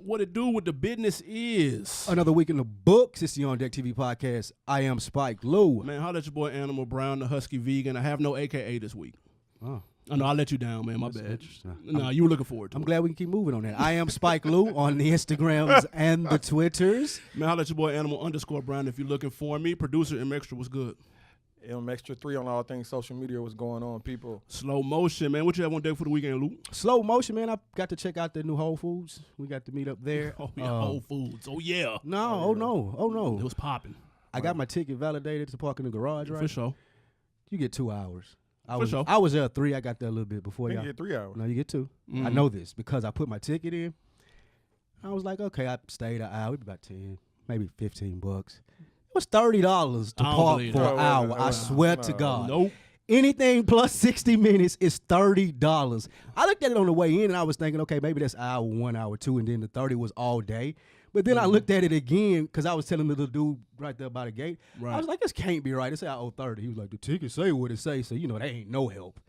What it do, what the business is. Another week in the books. It's the OndeckTV podcast. I am Spike Lou. Man, holla at your boy Animal Brown, the Husky Vegan. I have no AKA this week. Oh. I know I let you down, man. My That's bad. interesting. No, you were looking forward to I'm it. glad we can keep moving on that. I am Spike Lou on the Instagrams and the Twitters. Man, holla at your boy Animal_Brown if you're looking for me. Producer Mxtra was good. Mxtra 3 on all things social media. What's going on, people? Slow motion, man. What you have on deck for the weekend, Luke? Slow motion, man. I got to check out the new Whole Foods. We got to meet up there. Oh, yeah, Whole Foods. Oh, yeah. No, oh no. It was popping. I got my ticket validated to park in the garage, right? For sure. You get 2 hours. For sure. I was there at 3. I got there a little bit before You y'all. get 3 hours. No, you get 2. Mm-hmm. I know this because I put my ticket in. I was like, okay, I stayed an hour, about 10, maybe $15. It was $30 to park for an hour. I swear to God. Nope. Anything plus 60 minutes is $30. I looked at it on the way in and I was thinking, okay, maybe that's hour 1, hour 2, and then the 30 was all day. But then I looked at it again because I was telling the little dude right there by the gate. Right. I was like, this can't be right. It said I owe 30. He was like, the ticket say what it say. So, you know, that ain't no help.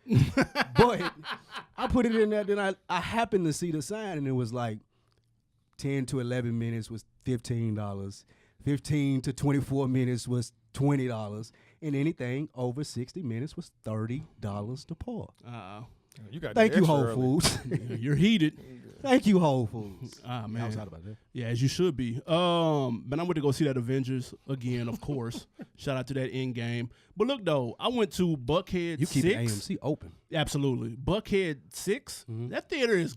But I put it in there. Then I happened to see the sign and it was like 10 to 11 minutes was $15. 15 to 24 minutes was $20. And anything over 60 minutes was $30 to park. You got Thank you, Whole early. Foods. You're heated. Thank you, Whole Foods. Man. I was out about that. Yeah, as you should be. But I went to go see that Avengers again, of course. Shout out to that end game. But look, though, I went to Buckhead You keep 6. the AMC open. Absolutely. Buckhead 6. That theater is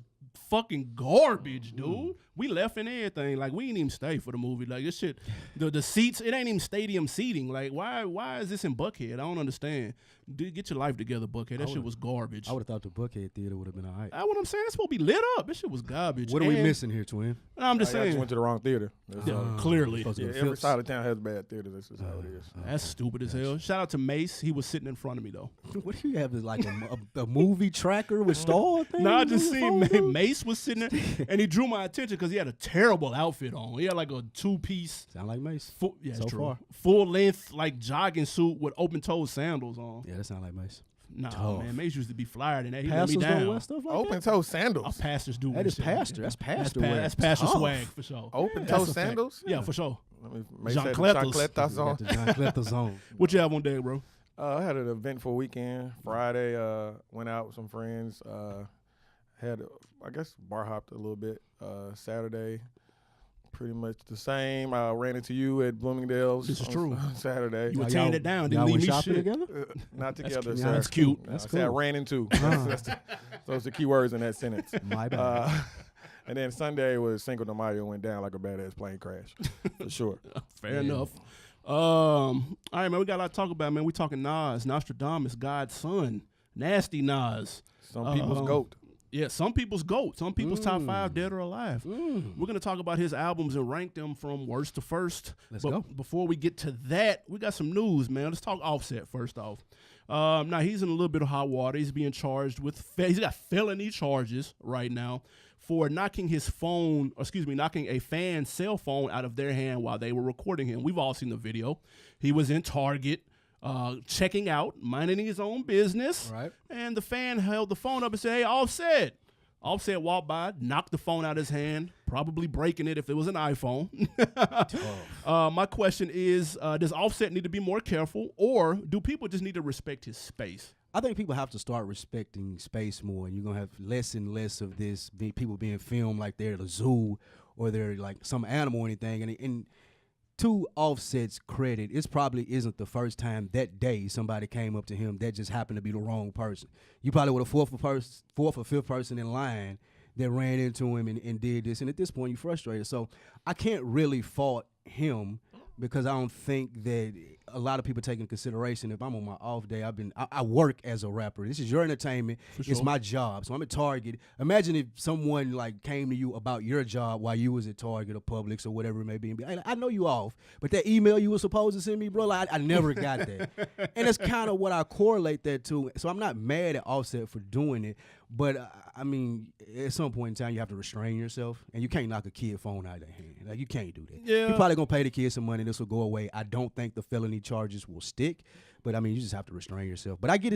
fucking garbage, dude. We left and everything. Like, we didn't even stay for the movie. Like, this shit, the seats, it ain't even stadium seating. Like, why is this in Buckhead? I don't understand. Dude, get your life together, Buckhead. That shit was garbage. I would have thought the Buckhead Theater would have been all right. That's what I'm saying. It's supposed to be lit up. This shit was garbage. What are we missing here, twin? I'm just I just saying. went to the wrong theater. That's all. Clearly. Supposed to Yeah, go to every Phipps. side of town has bad theaters. This is how it is. That's stupid as hell. Shout out to Mace. He was sitting in front of me, though. What do you have? Is like a movie tracker with star things? No, I just on seen your phone? Mace was sitting there, and he drew my attention because he had a terrible outfit on. He had like a 2-piece, Sound like Mace. yeah, So it's true. far. Full length like jogging suit with open toed sandals on. Yeah, that sound like Mace. Nah, Tough. man, Mace used to be flyer than that. He Pastors let me don't down. wear stuff like Open that. toe sandals. Our pastors do. That wear is shit. pastor. That's pastor wear. That's pastor Tough. swag for sure. Open That's toe a fact. sandals? Yeah, for sure. Let me make Jean that Cletus. Cletus Got on. the John Cletus on. What you have on deck, bro? I had an eventful weekend. Friday, went out with some friends. Had, I guess, bar hopped a little bit. Saturday, pretty much the same. I ran into you at Bloomingdale's. This is on true. Saturday. You were tearing it down. Didn't Y'all leave went me shopping shit. together? Not together, cute. sir. That's cute. No, That's I said I cool. ran into. Those are the key words in that sentence. My bad. And then Sunday was Cinco de Mayo, went down like a badass plane crash, for sure. Fair enough. All right, man. We got a lot to talk about, man. We talking Nas, Nostradamus, God's son, nasty Nas. Some people's goat. Yeah, some people's GOAT. Some people's top 5 dead or alive. We're going to talk about his albums and rank them from worst to first. Let's but go. Before we get to that, we got some news, man. Let's talk Offset first off. Now, he's in a little bit of hot water. He's being charged with, he's got felony charges right now for knocking a fan's cell phone out of their hand while they were recording him. We've all seen the video. He was in Target. Checking out, minding his own business. Right. And the fan held the phone up and said, hey, Offset. Offset walked by, knocked the phone out of his hand, probably breaking it if it was an iPhone. My question is, does Offset need to be more careful, or do people just need to respect his space? I think people have to start respecting space more, and you're going to have less and less of this, people being filmed like they're at a zoo or they're like some animal or anything. And to Offset's credit, it probably isn't the first time that day somebody came up to him that just happened to be the wrong person. You probably were the fourth or fifth person in line that ran into him and did this. And at this point, you're frustrated. So I can't really fault him because I don't think that a lot of people take into consideration if I'm on my off day, I work as a rapper. This is your entertainment. It's my job. So I'm at Target. Imagine if someone like came to you about your job while you was at Target or Publix or whatever it may be. And be, hey, I know you off, but that email you were supposed to send me, bro, like, I never got that. And that's kind of what I correlate that to. So I'm not mad at Offset for doing it, but I mean, at some point in time, you have to restrain yourself, and you can't knock a kid phone out of their hand. Like, you can't do that. Yeah. You're probably going to pay the kid some money. This will go away. I don't think the felony charges will stick, but I mean, you just have to restrain yourself. But I get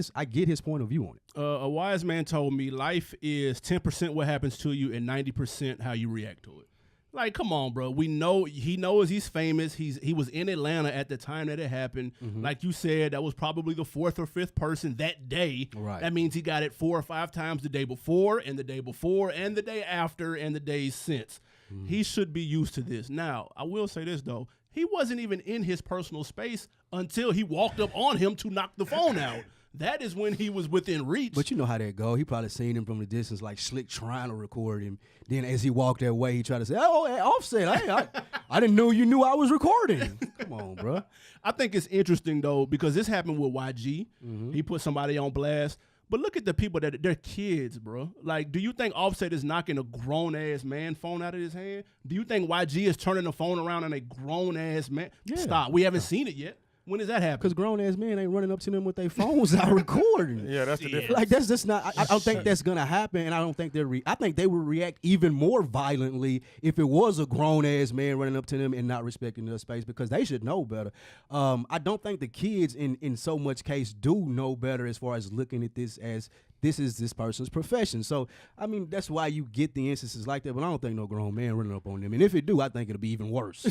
his point of view on it. A wise man told me life is 10% what happens to you and 90% how you react to it. Like, come on, bro. We know he knows he's famous. He was in Atlanta at the time that it happened. Like you said, that was probably the 4th or 5th person that day. Right. That means he got it 4 or 5 times the day before, and the day before, and the day after, and the days since. He should be used to this. Now, I will say this though. He wasn't even in his personal space until he walked up on him to knock the phone out. That is when he was within reach. But you know how that go. He probably seen him from the distance, like slick trying to record him. Then as he walked that way, he tried to say, "Oh, hey, Offset, hey, I didn't know you knew I was recording." Come on, bro. I think it's interesting though because this happened with YG. He put somebody on blast. But look at the people that they're kids, bro. Like, do you think Offset is knocking a grown ass man phone out of his hand? Do you think YG is turning the phone around on a grown ass man? Yeah. Stop. We haven't seen it yet. When does that happen? Because grown-ass men ain't running up to them with their phones out recording. Yeah, that's the difference. Like, that's just not – I don't think that's going to happen, and I don't think I think they would react even more violently if it was a grown-ass man running up to them and not respecting their space because they should know better. I don't think the kids in so much case do know better as far as looking at this as this is this person's profession. So, I mean, that's why you get the instances like that, but I don't think no grown man running up on them. And if it do, I think it'll be even worse.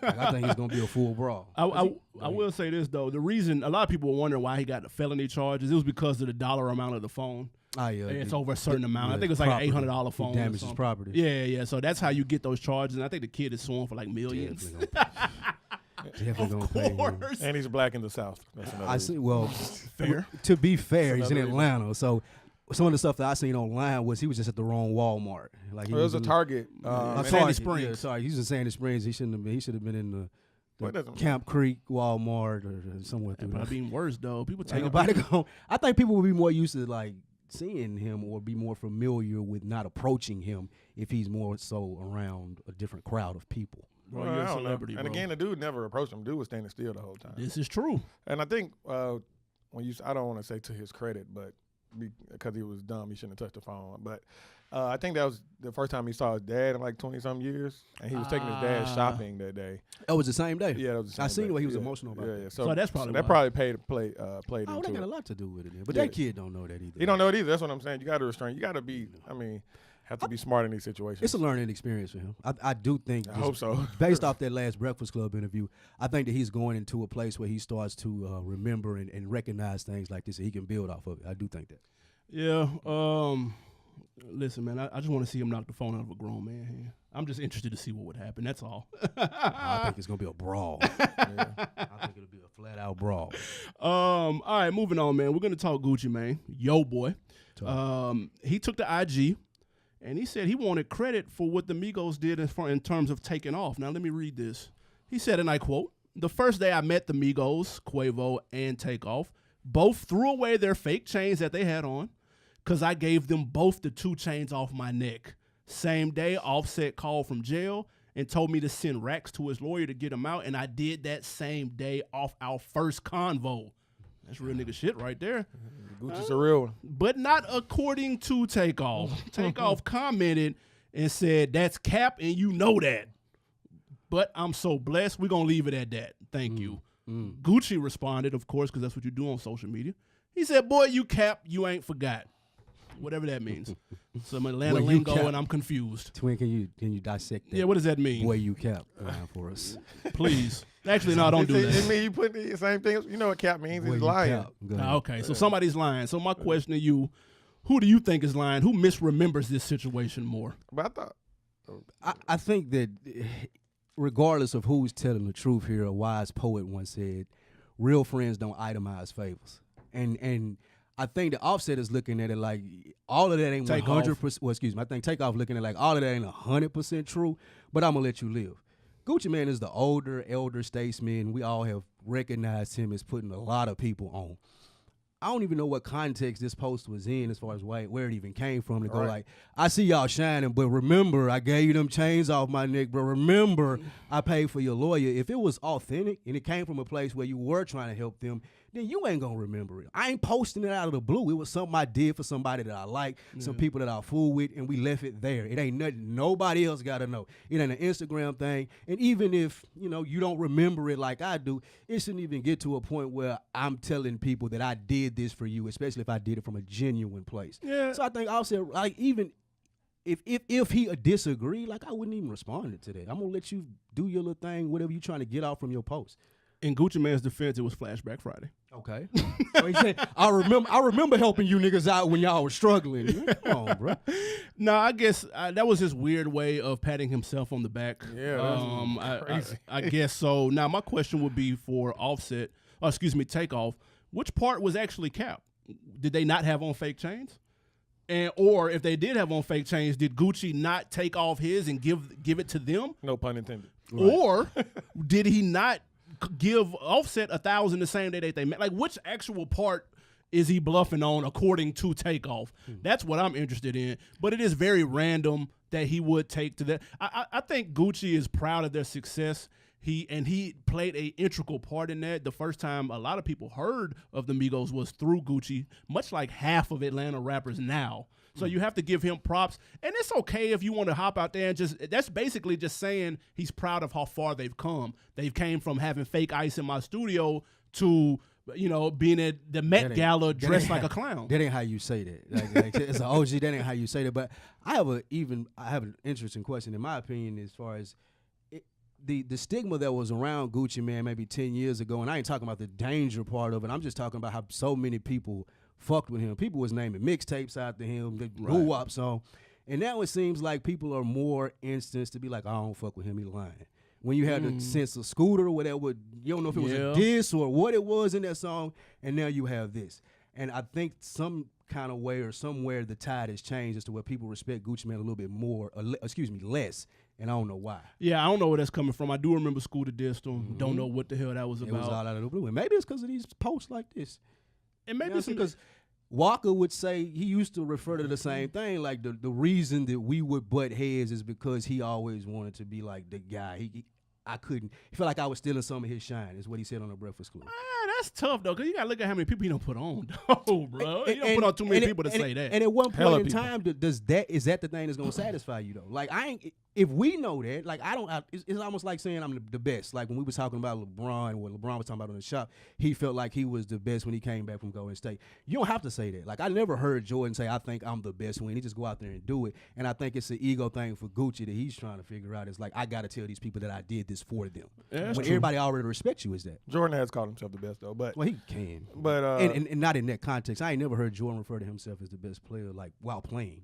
Like, I think it's going to be a full brawl. I will say this, though. The reason a lot of people were wondering why he got the felony charges, it was because of the dollar amount of the phone. Oh, yeah. It's over a certain amount. I think it's like an $800 phone. He damages property. Yeah. So that's how you get those charges. And I think the kid is suing for like millions. Definitely gonna pay him. And he's black in the South. That's another I see. Well, Fair. To be fair, he's in another Atlanta, so some of the stuff that I seen online was he was just at the wrong Walmart. Like It was a Target. Sandy Springs. Yeah, sorry, he's in Sandy Springs. He shouldn't have been. He should have been in Well, it the doesn't- Camp Creek Walmart or somewhere through But there. being worse, though. People Ain't take nobody going. I think people would be more used to like seeing him or be more familiar with not approaching him if he's more so around a different crowd of people. Bro, Well, you're I a don't know. celebrity, And bro. again, the dude never approached him. Dude was standing still the whole time. This is true. And I think when I don't want to say to his credit, but because he was dumb, he shouldn't have touched the phone. But I think that was the first time he saw his dad in like 20-some years, and he was taking his dad shopping that day. That was the same day. Yeah, that was the same I seen day. the way he was Yeah. emotional about Yeah, that. yeah. So that's probably that why. probably played Oh, into that got a it. lot to do with it. But Yeah. that kid don't know that either. He don't know it either. That's what I'm saying. You got to restrain. You got to be. I mean, have to be smart in these situations. It's a learning experience for him. I do think. I hope so. Based off that last Breakfast Club interview, I think that he's going into a place where he starts to remember and recognize things like this, and he can build off of it. I do think that. Yeah. Listen, man, I just want to see him knock the phone out of a grown man hand. I'm just interested to see what would happen. That's all. I think it's gonna be a brawl. I think it'll be a flat out brawl. All right, moving on, man. We're gonna talk Gucci, man. Yo, boy. He took the IG, and he said he wanted credit for what the Migos did in terms of taking off. Now, let me read this. He said, and I quote, "The first day I met the Migos, Quavo, and Takeoff, both threw away their fake chains that they had on because I gave them both the 2 chains off my neck. Same day, Offset called from jail and told me to send racks to his lawyer to get him out, and I did that same day off our first convo." That's real nigga shit right there. Gucci's a real one. But not according to Takeoff. Takeoff commented and said, "That's cap and you know that. But I'm so blessed, we're going to leave it at that. Thank you." Gucci responded, of course, because that's what you do on social media. He said, "Boy, you cap, you ain't forgot." Whatever that means. Some Atlanta Boy, you lingo, cap. and I'm confused. Twin, can you dissect that? Yeah, what does that mean? Boy, you cap for us. Please. Actually, no, don't do It that. mean you put the same thing. You know what cap means? Boy, He's you lying. cap. Go ahead. Okay, so somebody's lying. So my question to you, who do you think is lying? Who misremembers this situation more? But I thought I think that regardless of who's telling the truth here, a wise poet once said, "Real friends don't itemize favors." And I think the Offset is looking at it like all of that ain't 100%. Well, excuse me. I think Takeoff looking at it like all of that ain't 100% true, but I'm gonna let you live. Gucci Mane is the elder statesman. We all have recognized him as putting a lot of people on. I don't even know what context this post was in as far as where it even came from to go like, "I see y'all shining, but remember, I gave you them chains off my neck, bro. Remember, I paid for your lawyer." If it was authentic and it came from a place where you were trying to help them, then you ain't gonna remember it. I ain't posting it out of the blue. It was something I did for somebody that I like, some people that I fool with, and we left it there. It ain't nothing nobody else gotta know. It ain't an Instagram thing. And even if, you don't remember it like I do, it shouldn't even get to a point where I'm telling people that I did this for you, especially if I did it from a genuine place. Yeah. So I think I'll say, like, even if he disagree, like I wouldn't even respond to that. I'm gonna let you do your little thing, whatever you trying to get out from your post. In Gucci Mane's defense, it was Flashback Friday. Okay. So he said, I remember helping you niggas out when y'all were struggling. Come on, bro. No, I guess that was his weird way of patting himself on the back. Yeah, crazy. I guess so. Now, my question would be for Offset, Takeoff. Which part was actually cap? Did they not have on fake chains? Or if they did have on fake chains, did Gucci not take off his and give it to them? No pun intended. Right. Or did he not give Offset 1,000 the same day that they met? Like, which actual part is he bluffing on according to Takeoff? That's what I'm interested in. But it is very random that he would take to that. I think Gucci is proud of their success. He played an integral part in that. The first time a lot of people heard of the Migos was through Gucci, much like half of Atlanta rappers now. So you have to give him props. And it's okay if you want to hop out there and that's basically just saying he's proud of how far they've come. They've came from having fake ice in my studio to, being at the Met Gala dressed like a clown. That ain't how you say that. Like, it's an OG, that ain't how you say that. But I have an interesting question, in my opinion, as far as the stigma that was around Gucci Mane maybe 10 years ago, and I ain't talking about the danger part of it. I'm just talking about how so many people fucked with him. People was naming mixtapes after him, the woo-wop song. And now it seems like people are more instance to be like, I don't fuck with him, he lying. When you had the sense of Scooter or whatever, you don't know if it was a diss or what it was in that song, and now you have this. And I think some kind of way or somewhere the tide has changed as to where people respect Gucci Mane a little bit more, less. And I don't know why. Yeah, I don't know where that's coming from. I do remember Scooter dissed him. Don't know what the hell that was about. It was all out of the blue. And maybe it's because of these posts like this. And maybe it's because Walker would say, he used to refer to the same thing, like the reason that we would butt heads is because he always wanted to be like the guy. He felt like I was stealing some of his shine, is what he said on the Breakfast Club. That's tough, though, because you got to look at how many people he don't put on, though, bro. You don't put on too many people to say that. And at one point in time, is that the thing that's going to satisfy you, though? Like, if we know that, like, it's almost like saying I'm the best. Like, when we was talking about LeBron, what LeBron was talking about on the shop, he felt like he was the best when he came back from Golden State. You don't have to say that. Like, I never heard Jordan say, I think I'm the best when he just go out there and do it. And I think it's an ego thing for Gucci that he's trying to figure out. It's like, I got to tell these people that I did this for them. Yeah, when everybody already respects you, is that. Jordan has called himself the best, though. But well, he can. But and not in that context. I ain't never heard Jordan refer to himself as the best player, like, while playing.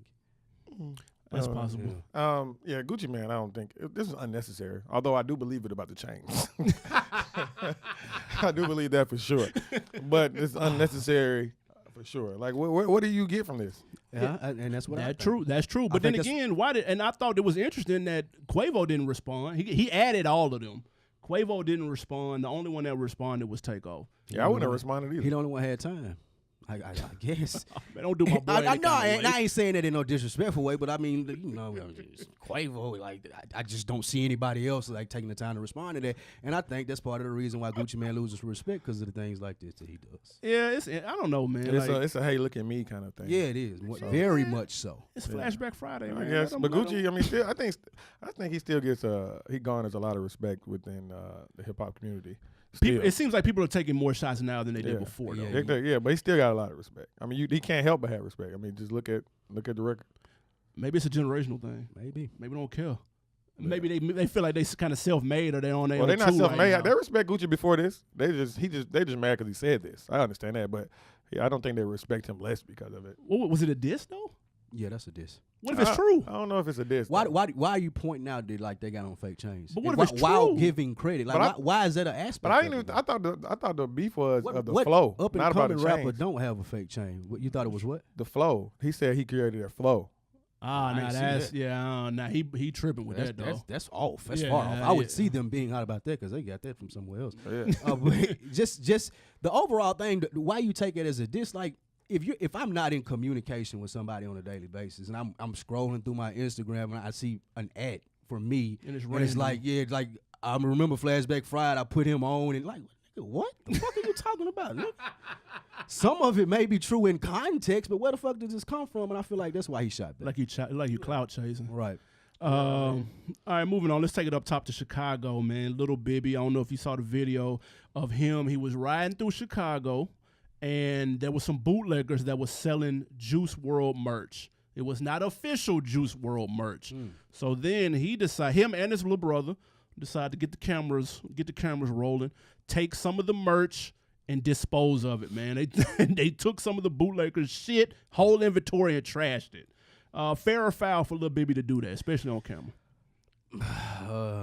That's possible. Yeah, Gucci Mane, I don't think this is unnecessary. Although I do believe it about the chains. I do believe that for sure. But it's unnecessary for sure. Like, what do you get from this? Yeah, and that's what I think. True. That's true. But then again, and I thought it was interesting that Quavo didn't respond. He added all of them. Quavo didn't respond. The only one that responded was Takeoff. Yeah, I wouldn't have responded either. He the only one had time. I guess. Man, don't do my boy. I ain't saying that in no disrespectful way, but I mean, Quavo, like, I just don't see anybody else like taking the time to respond to that, and I think that's part of the reason why Gucci Mane loses respect, because of the things like this that he does. Yeah, I don't know, man. It's a hey, look at me kind of thing. Yeah, it is very much so. It's Flashback Friday, man. I guess, but Gucci, I mean, I think he still gets he garners a lot of respect within the hip hop community. It seems like people are taking more shots now than they did before, though. Yeah, but he still got a lot of respect. I mean, he can't help but have respect. I mean, just look at the record. Maybe it's a generational thing. Maybe they don't care. Maybe they feel like they kind of self-made, or they're on their own. Well, they're not self-made. Right, they respect Gucci before this. They just mad because he said this. I understand that, but I don't think they respect him less because of it. Was it a diss though? Yeah, that's a diss. What if it's true? I don't know if it's a diss. Why are you pointing out that like they got on fake chains? But what if it's true? While giving credit, like why is that an aspect? But I thought the beef was of the flow, up and not about the coming rapper chains. don't have a fake chain. What you thought it was? What the flow? He said he created that flow. He tripping with that though. That's off. That's far off. I would see them being hot about that because they got that from somewhere else. Yeah. But just the overall thing. Why you take it as a diss? Like, if I'm not in communication with somebody on a daily basis and I'm scrolling through my Instagram and I see an ad for me and it's like, I remember Flashback Friday, I put him on and like, nigga, what the fuck are you talking about? Nigga? Some of it may be true in context, but where the fuck did this come from? And I feel like that's why he shot that. Like you clout chasing. Right. All right, moving on. Let's take it up top to Chicago, man. Lil Bibby, I don't know if you saw the video of him. He was riding through Chicago, and there was some bootleggers that was selling Juice WRLD merch. It was not official Juice WRLD merch. So then him and his little brother decided to get the cameras rolling, take some of the merch and dispose of it, man. They took some of the bootleggers shit, whole inventory, and trashed it. Fair or foul for Lil Bibby to do that, especially on camera?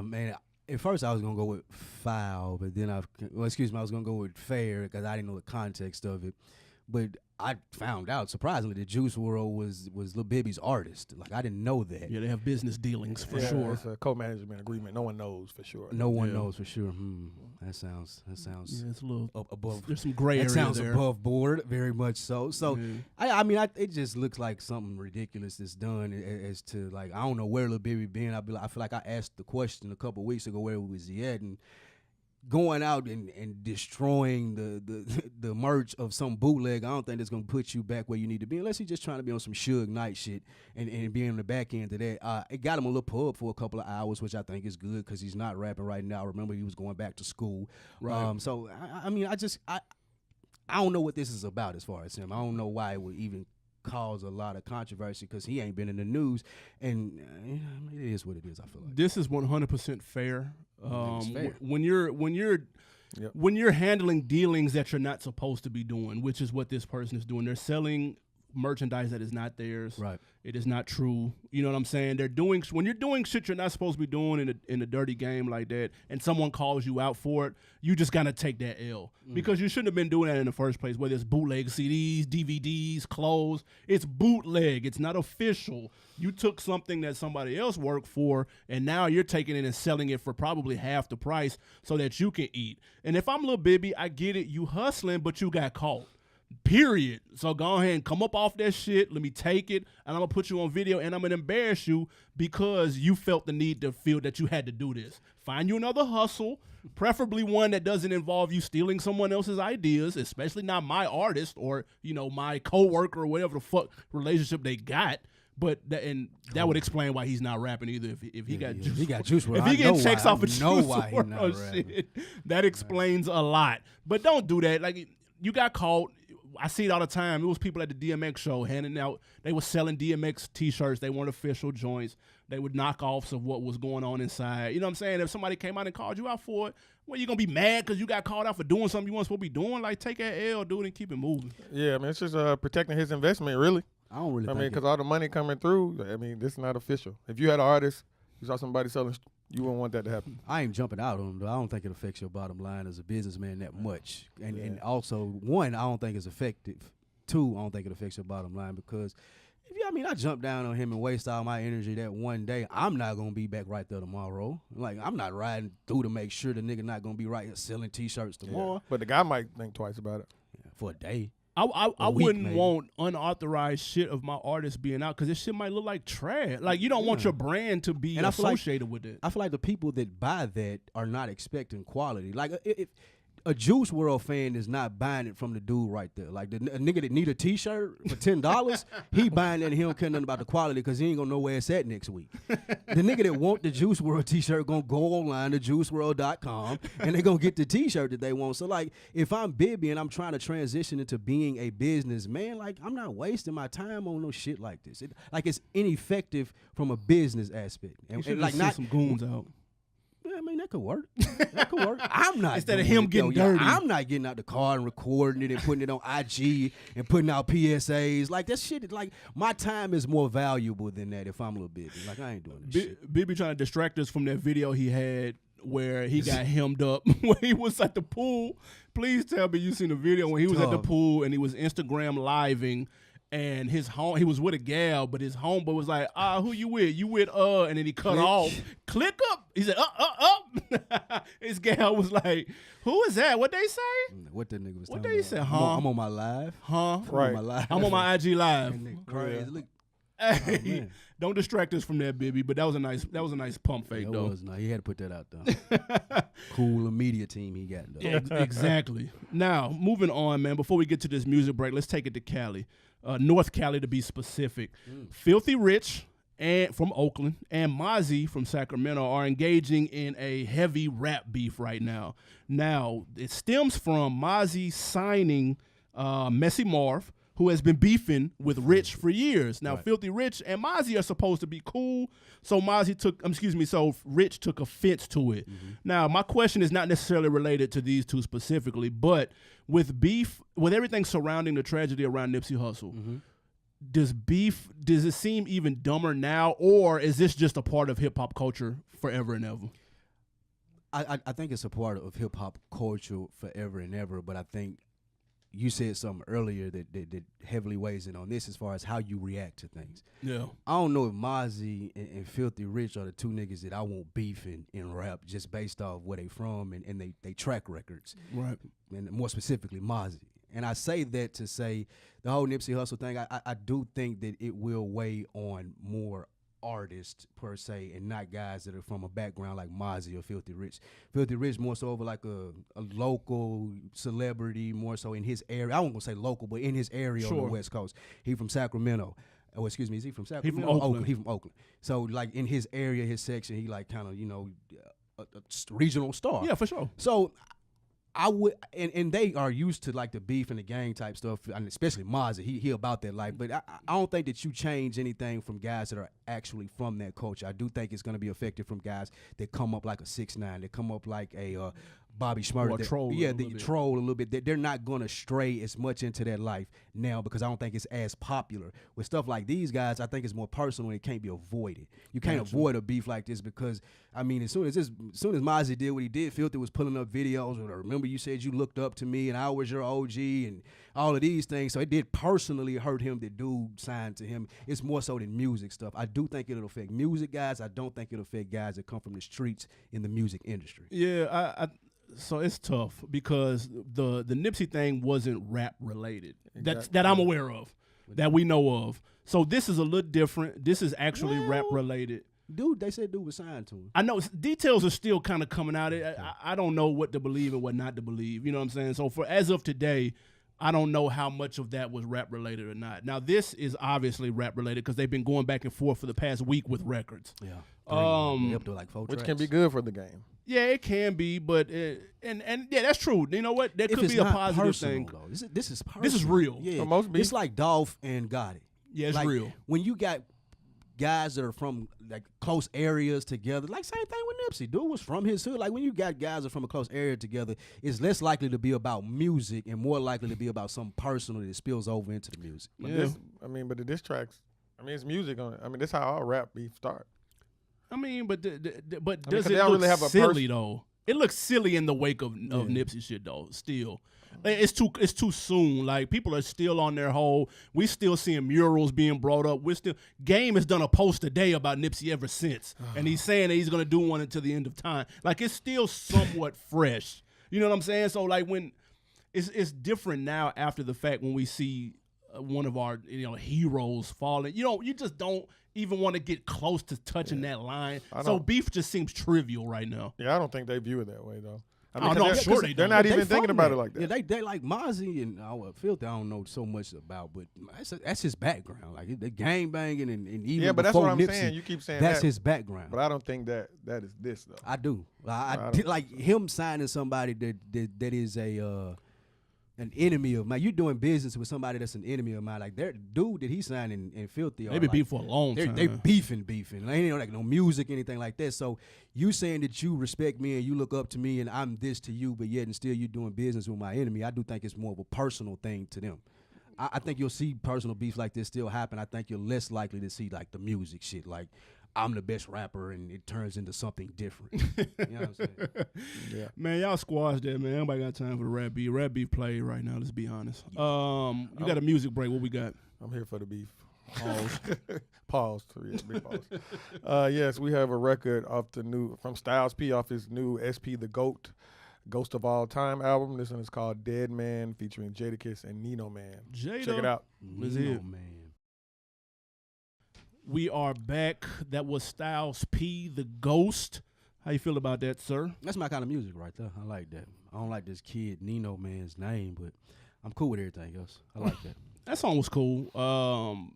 Man, at first I was gonna go with foul, but then I was gonna go with fair because I didn't know the context of it. But I found out surprisingly that Juice WRLD was Lil Bibby's artist. Like I didn't know that. Yeah, they have business dealings for sure. It's a co-management agreement. No one knows for sure. No one knows for sure. That sounds. Yeah, it's a little above. There's some gray area That sounds there. above board, very much so. So I mean, it just looks like something ridiculous that's done as to like I don't know where Lil Bibby been. I feel like I asked the question a couple weeks ago, where was he at, and going out and destroying the merch of some bootleg, I don't think that's gonna put you back where you need to be, unless you're just trying to be on some Suge Knight shit and be on the back end of that. It got him a little pub for a couple of hours, which I think is good because he's not rapping right now. Remember, he was going back to school. Right. So I mean, I don't know what this is about as far as him. I don't know why it would even cause a lot of controversy because he ain't been in the news, and it is what it is. I feel like this is 100% fair. Fair. When you're handling dealings that you're not supposed to be doing, which is what this person is doing. They're selling merchandise that is not theirs. Right. It is not true. You know what I'm saying? When you're doing shit you're not supposed to be doing in a dirty game like that, and someone calls you out for it, you just gotta take that L because you shouldn't have been doing that in the first place. Whether it's bootleg CDs, DVDs, clothes, it's bootleg. It's not official. You took something that somebody else worked for, and now you're taking it and selling it for probably half the price so that you can eat. And if I'm Lil Bibby, I get it. You hustling, but you got caught. Period. So go ahead and come up off that shit. Let me take it, and I'm gonna put you on video, and I'm gonna embarrass you because you felt the need to feel that you had to do this. Find you another hustle, preferably one that doesn't involve you stealing someone else's ideas, especially not my artist or my coworker or whatever the fuck relationship they got. But that would explain why he's not rapping either. If he got Juice, he got Juice WRLD. If he getting checks off of Juice WRLD WRLD shit, that explains a lot. But don't do that. Like you got caught. I see it all the time. It was people at the DMX show handing out. They were selling DMX T-shirts. They weren't official joints. They were knockoffs of what was going on inside. You know what I'm saying? If somebody came out and called you out for it, well, you gonna be mad because you got called out for doing something you weren't supposed to be doing? Like take that L, do it, and keep it moving. Yeah, I mean it's just protecting his investment, really. I don't really. I mean, because all the money coming through. I mean, this is not official. If you had an artist, you saw somebody selling, you wouldn't want that to happen. I ain't jumping out on him, though. I don't think it affects your bottom line as a businessman that much. And also, one, I don't think it's effective. Two, I don't think it affects your bottom line because, I jumped down on him and waste all my energy that one day. I'm not going to be back right there tomorrow. Like, I'm not riding through to make sure the nigga not going to be right here selling T-shirts tomorrow. Yeah. But the guy might think twice about it. Yeah, for a day. I wouldn't want unauthorized shit of my artist being out because this shit might look like trash. Like, you don't want your brand to be associated with it. I feel like the people that buy that are not expecting quality. Like, if a Juice WRLD fan is not buying it from the dude right there. Like, a nigga that need a T-shirt for $10, he buying that and he don't care nothing about the quality because he ain't gonna know where it's at next week. The nigga that want the Juice WRLD T-shirt gonna go online to juiceworld.com and they gonna get the T-shirt that they want. So, like, if I'm Bibby and I'm trying to transition into being a businessman, like, I'm not wasting my time on no shit like this. It's ineffective from a business aspect. And like, not some goons out. I mean, that could work. That could work. I'm not. Instead of him getting dirty. I'm not getting out the car and recording it and putting it on IG and putting out PSAs. Like, that shit, like, my time is more valuable than that if I'm Lil Bibby. Like, I ain't doing this shit. Bibby trying to distract us from that video he had where he got hemmed up when he was at the pool. Please tell me you seen the video when he was at the pool and he was Instagram living. And he was with a gal, but his homeboy was like, who you with? You with, and then he cut off. Click up. He said, up. His gal was like, who is that? What they say? What that nigga was what talking they about? say, huh? I'm on my live. Huh? Right. I'm on my IG live. Crazy. Look. Hey, don't distract us from that, Bibby. But that was a nice pump fake, though. Was nice. He had to put that out though. Cool media team he got though. Yeah, exactly. Now, moving on, man. Before we get to this music break, let's take it to Cali. North Cali to be specific. Filthy Rich and from Oakland and Mozzie from Sacramento are engaging in a heavy rap beef right now. Now, it stems from Mozzie signing Messy Marv, who has been beefing with Rich for years. Now, Right. Filthy Rich and Mozzie are supposed to be cool, so so Rich took offense to it. Mm-hmm. Now, my question is not necessarily related to these two specifically, but with beef, with everything surrounding the tragedy around Nipsey Hussle, Mm-hmm. does it seem even dumber now, or is this just a part of hip hop culture forever and ever? I think it's a part of hip hop culture forever and ever, but I think you said something earlier that heavily weighs in on this as far as how you react to things. Yeah. I don't know if Mozzie and Filthy Rich are the two niggas that I want beef in rap just based off where they from and they track records. Right. And more specifically Mozzie. And I say that to say the whole Nipsey Hussle thing, I do think that it will weigh on more artists per se and not guys that are from a background like Mozzie or Filthy Rich. Filthy Rich more so over like a local celebrity, more so in his area. I won't gonna say local, but in his area on the West Coast. He from Sacramento. Oh, excuse me, is he from Sacramento? He from Oakland. He from Oakland. So like in his area, his section, he like kind of, a regional star. Yeah, for sure. So I would, and they are used to like the beef and the gang type stuff, and especially Mozzie. He about that life. But I don't think that you change anything from guys that are actually from that culture. I do think it's going to be effective from guys that come up like a 6ix9ine, that come up like a Bobby Shmurda. Troll. Troll a little bit. They're not going to stray as much into that life now because I don't think it's as popular. With stuff like these guys, I think it's more personal and it can't be avoided. You can't avoid a beef like this because, I mean, as soon as Mozzie did what he did, Filthy was pulling up videos. Remember you said you looked up to me and I was your OG and all of these things. So it did personally hurt him that dude signed to him. It's more so than music stuff. I do think it'll affect music guys. I don't think it'll affect guys that come from the streets in the music industry. Yeah, so it's tough because the Nipsey thing wasn't rap related. Exactly. That I'm aware of, that we know of. So this is a little different. This is actually rap related. Dude, they said dude was signed to him. I know details are still kind of coming out. I don't know what to believe and what not to believe. You know what I'm saying? So as of today, I don't know how much of that was rap related or not. Now this is obviously rap related because they've been going back and forth for the past week with records. Yeah. Up to like 4 Which tracks. can be good for the game. Yeah, it can be, but and yeah, that's true. You know what? That If could it's be a not positive personal, thing. though. This is personal. This is real. Yeah, For most beef. it's like Dolph and Gotti. Yeah, it's like, real. When you got guys that are from like close areas together, like same thing with Nipsey. Dude was from his hood. Like when you got guys that are from a close area together, it's less likely to be about music and more likely to be about something personal that spills over into the music. But Yeah. but the diss tracks, it's music on it. This is how all rap beef start. I mean, but does 'cause it they don't look really have a silly though? It looks silly in the wake of Nipsey shit though. Still, it's too soon. Like people are still on their whole. We still seeing murals being brought up. Game has done a post today about Nipsey ever since, and he's saying that he's gonna do one until the end of time. Like it's still somewhat fresh. You know what I'm saying? So like when it's different now after the fact when we see one of our heroes falling. You just don't even want to get close to touching that line. So beef just seems trivial right now. Yeah, I don't think they view it that way though. Oh, no, I'm sure they they're don't. not They even from thinking about that. it like that. Yeah, they like Mozzie and Filthy. I don't know so much about, but that's his background. Like the gang banging and even Yeah, but that's before what I'm Nipsey, saying. You keep saying that's that, his background. but I don't think that is this though. I do. I don't- like him signing somebody that is an enemy of mine. You're doing business with somebody that's an enemy of mine. Like that dude that he signed in Filthy. They been beef for a long time. They beefing. They ain't like no music, anything like that. So you saying that you respect me and you look up to me and I'm this to you, but yet and still you doing business with my enemy. I do think it's more of a personal thing to them. I think you'll see personal beef like this still happen. I think you're less likely to see like the music shit. Like I'm the best rapper and it turns into something different. You know what I'm saying? Yeah. Man, y'all squash that, man. Nobody got time for the rap beef. Rap beef play right now, let's be honest. We got a music break. What we got? I'm here for the beef. Pause. Pause. Yeah, big pause. Yes, we have a record from Styles P off his new SP The GOAT, Ghost of All Time album. This one is called Dead Man, featuring Jadakiss and Nino Man. Jada. Check it out. Let's Nino, hear it. man. We are back. That was Styles P, The Ghost. How you feel about that, sir? That's my kind of music right there. I like that. I don't like this kid Nino man's name, but I'm cool with everything else. I like that. That song was cool.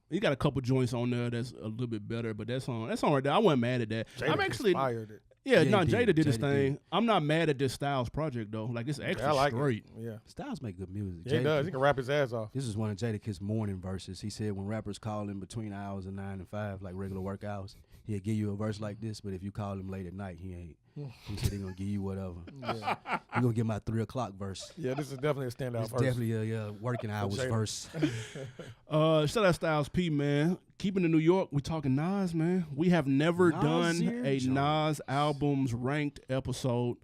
He got a couple joints on there that's a little bit better, but that song right there, I wasn't mad at that. I'm Jadakiss actually fired it. Yeah, Yeah, no, he did. Jada did his Jada thing. did. I'm not mad at this Styles project though. Like it's actually I like straight. it. Yeah. Styles make good music. Yeah, he does. He can rap his ass off. This is one of Jadakiss morning verses. He said when rappers call him between hours of 9 and 5, like regular work hours, he'll give you a verse like this, but if you call him late at night, he ain't. He said he gonna give you whatever. Yeah. He gonna give my 3 o'clock verse. Yeah, this is definitely a standout It's verse. definitely a working hours Jada. verse. Shout out Styles P, man. Keeping in New York, we talking Nas, man. We have never done Nasir a Jones. Nas albums ranked episode.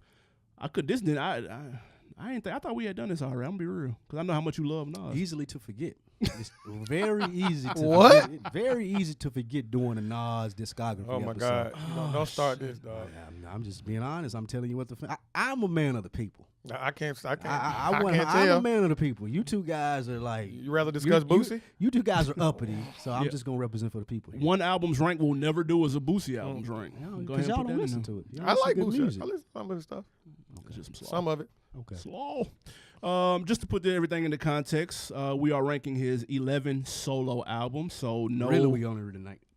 I thought we had done this already. I'm gonna be real, because I know how much you love Nas. Easily to forget. It's very easy to What? forget. Very easy to forget doing a Nas discography Oh my episode. God! Don't start this, dog. I'm just being honest. I'm telling you what I'm a man of the people. I can't I'm tell. a man of the people. You two guys are like. You rather discuss Boosie? You two guys are uppity, so I'm Yeah. just gonna represent for the people. Here. One album's rank we'll never do is a Boosie album's rank. Go ahead Because and y'all put don't that listen in to it. Y'all I listen like to good Boosie. music. I listen to some of his stuff. there. Just some slaw. Some of it. Okay. Slow. Just to put everything into context, we are ranking his 11 solo albums. So no, Really, we only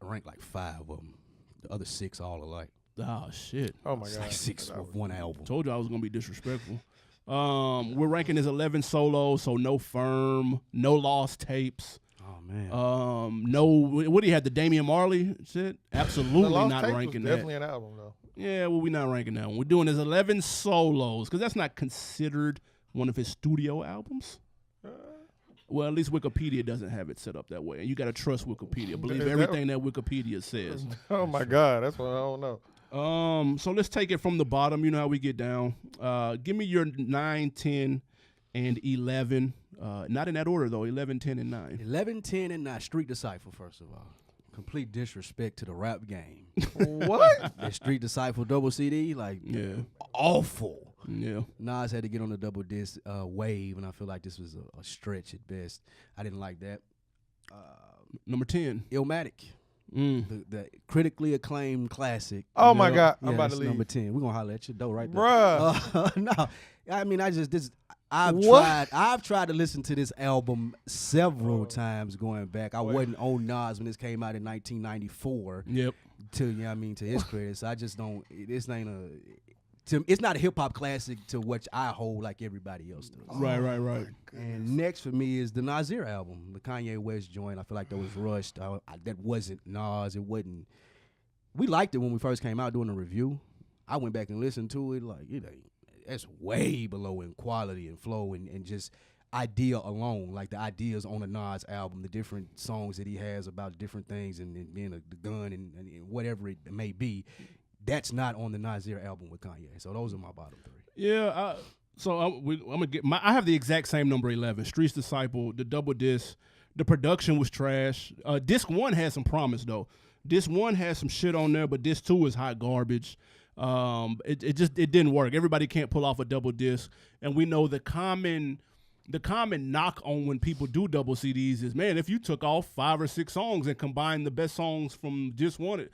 rank like 5 of them. The other 6 all alike. oh shit. Oh my It's God! like 6 of one album. Told you I was gonna be disrespectful. We're ranking his 11 solos, so no Firm, no Lost Tapes. Oh man. No, what do you had, the Damian Marley shit? Absolutely The Lost not Tapes ranking was that. definitely an album though. Yeah, well, we're not ranking that one. We're doing his 11 solos because that's not considered one of his studio albums. Well, at least Wikipedia doesn't have it set up that way, and you got to trust Wikipedia. Believe Is that- everything that Wikipedia says. Oh my God! That's what I don't know. So let's take it from the bottom. You know how we get down. Give me your 9, 10, and 11. Not in that order though. 11, 10, and 9. 11, 10, and 9. Street Disciple, first of all. Complete disrespect to the rap game. What? That Street Disciple double CD, like, Yeah. awful. Yeah. Nas had to get on the double disc wave, and I feel like this was a stretch at best. I didn't like that. Number 10. Illmatic, the critically acclaimed classic. Oh my Yeah. God! I'm Yeah, about to that's leave, number 10. We're gonna holler at you, though, right there. bruh. No, I mean, I've What? tried to listen to this album several times going back. I wasn't on Nas when this came out in 1994. Yep. To his credit, so I just don't. It's not a hip hop classic to which I hold like everybody else does. Right. And next for me is the Nasir album, the Kanye West joint. I feel like that was rushed. That wasn't Nas. It wasn't. We liked it when we first came out doing a review. I went back and listened to it. Like, it ain't. That's way below in quality and flow and just idea alone. Like the ideas on a Nas album, the different songs that he has about different things and being the gun and whatever it may be. That's not on the Nasir album with Kanye. So those are my bottom 3. Yeah. I'm gonna get I have the exact same number 11. Streets Disciple, the double disc. The production was trash. Disc 1 had some promise though. Disc 1 has some shit on there, but Disc 2 is hot garbage. It didn't work. Everybody can't pull off a double disc, and we know the common knock on when people do double CDs is, man, if you took off 5 or 6 songs and combined the best songs from Disc 1,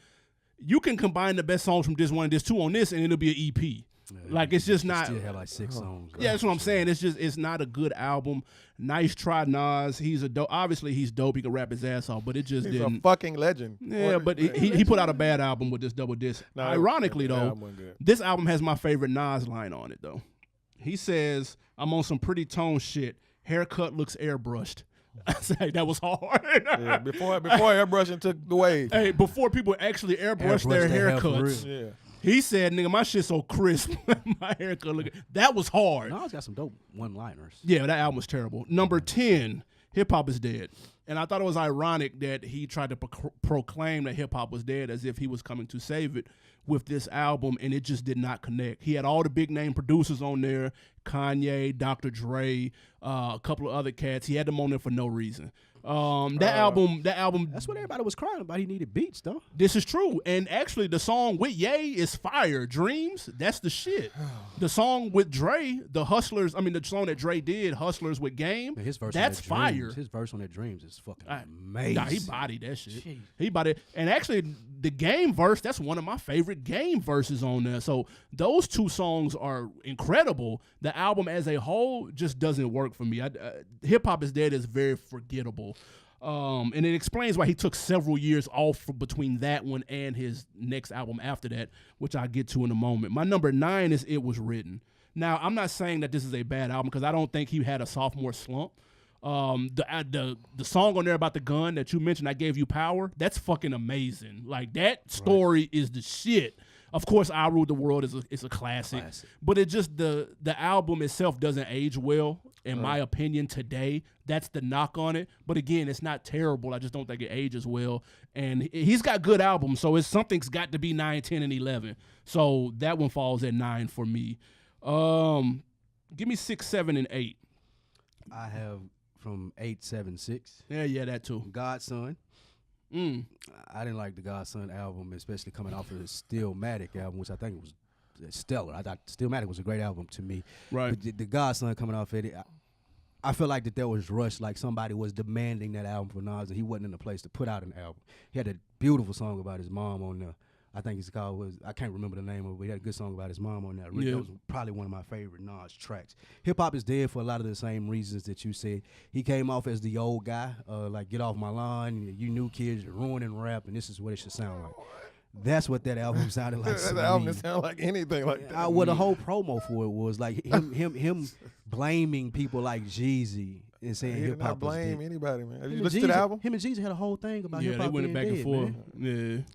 you can combine the best songs from Disc 1 and Disc 2 on this, and it'll be an EP. Like, it's just not. Still have like 6 songs. Yeah, that's what I'm saying. It's not a good album. Nice try, Nas. Obviously he's dope. He can rap his ass off, but it just He's didn't. a fucking legend. Yeah, What- but he put out a bad album with this double disc. No, Ironically, the though, album wasn't good. this album has my favorite Nas line on it, though. He says, "I'm on some pretty tone shit. Haircut looks airbrushed." I say that was hard. Yeah, before airbrushing took the wave. Hey, before people actually airbrush their hair for haircuts, real. Yeah. he said, "Nigga, my shit so crisp. My haircut look." That was hard. Nas got some dope one-liners. Yeah, that album was terrible. Number 10, Hip Hop is Dead. And I thought it was ironic that he tried to proclaim that hip hop was dead as if he was coming to save it with this album, and it just did not connect. He had all the big name producers on there, Kanye, Dr. Dre, a couple of other cats. He had them on there for no reason. That album. That's what everybody was crying about. He needed beats, though. This is true. And actually, the song with Ye is fire. Dreams, that's the shit. The song with Dre, the song that Dre did, Hustlers with Game, Man, his verse that's on that fire. Dreams, his verse on that Dreams is fucking amazing. Nah, he bodied that shit. Jeez. He bodied. And actually, the Game verse, that's one of my favorite Game verses on there. So those 2 songs are incredible. The album as a whole just doesn't work for me. Hip Hop is Dead is very forgettable. And it explains why he took several years off between that one and his next album after that, which I'll get to in a moment. My number 9 is It Was Written. Now, I'm not saying that this is a bad album because I don't think he had a sophomore slump. The song on there about the gun that you mentioned, I Gave You Power, that's fucking amazing. Like, that story is the shit. Of course, I Ruled the World is a classic. But it just, the album itself doesn't age well, in my opinion, today. That's the knock on it. But again, it's not terrible. I just don't think it ages well. And he's got good albums, so something's got to be 9, 10, and 11. So that one falls at 9 for me. Give me 6, 7, and 8. I have from 8, 7, 6. Yeah, that too. Godson. I didn't like the Godson album, especially coming off of the Stillmatic album, which I think was stellar. I thought Stillmatic was a great album to me. Right. But the Godson coming off of it, I feel like that was rushed, like somebody was demanding that album for Nas, and he wasn't in a place to put out an album. He had a beautiful song about his mom on there. I think it's called, I can't remember the name of it, but he had a good song about his mom on that. That was probably one of my favorite Nas tracks. Hip-hop is dead for a lot of the same reasons that you said. He came off as the old guy, like, get off my lawn, you new kids, you're ruining rap, and this is what it should sound like. That's what that album sounded like. That album didn't sound like anything like that. Well, the whole promo for it was like him blaming people like Jeezy and saying He did not blame anybody, man. Have you listened to the album? Him and Jeezy had a whole thing about hip hop. Yeah, they went back and forth.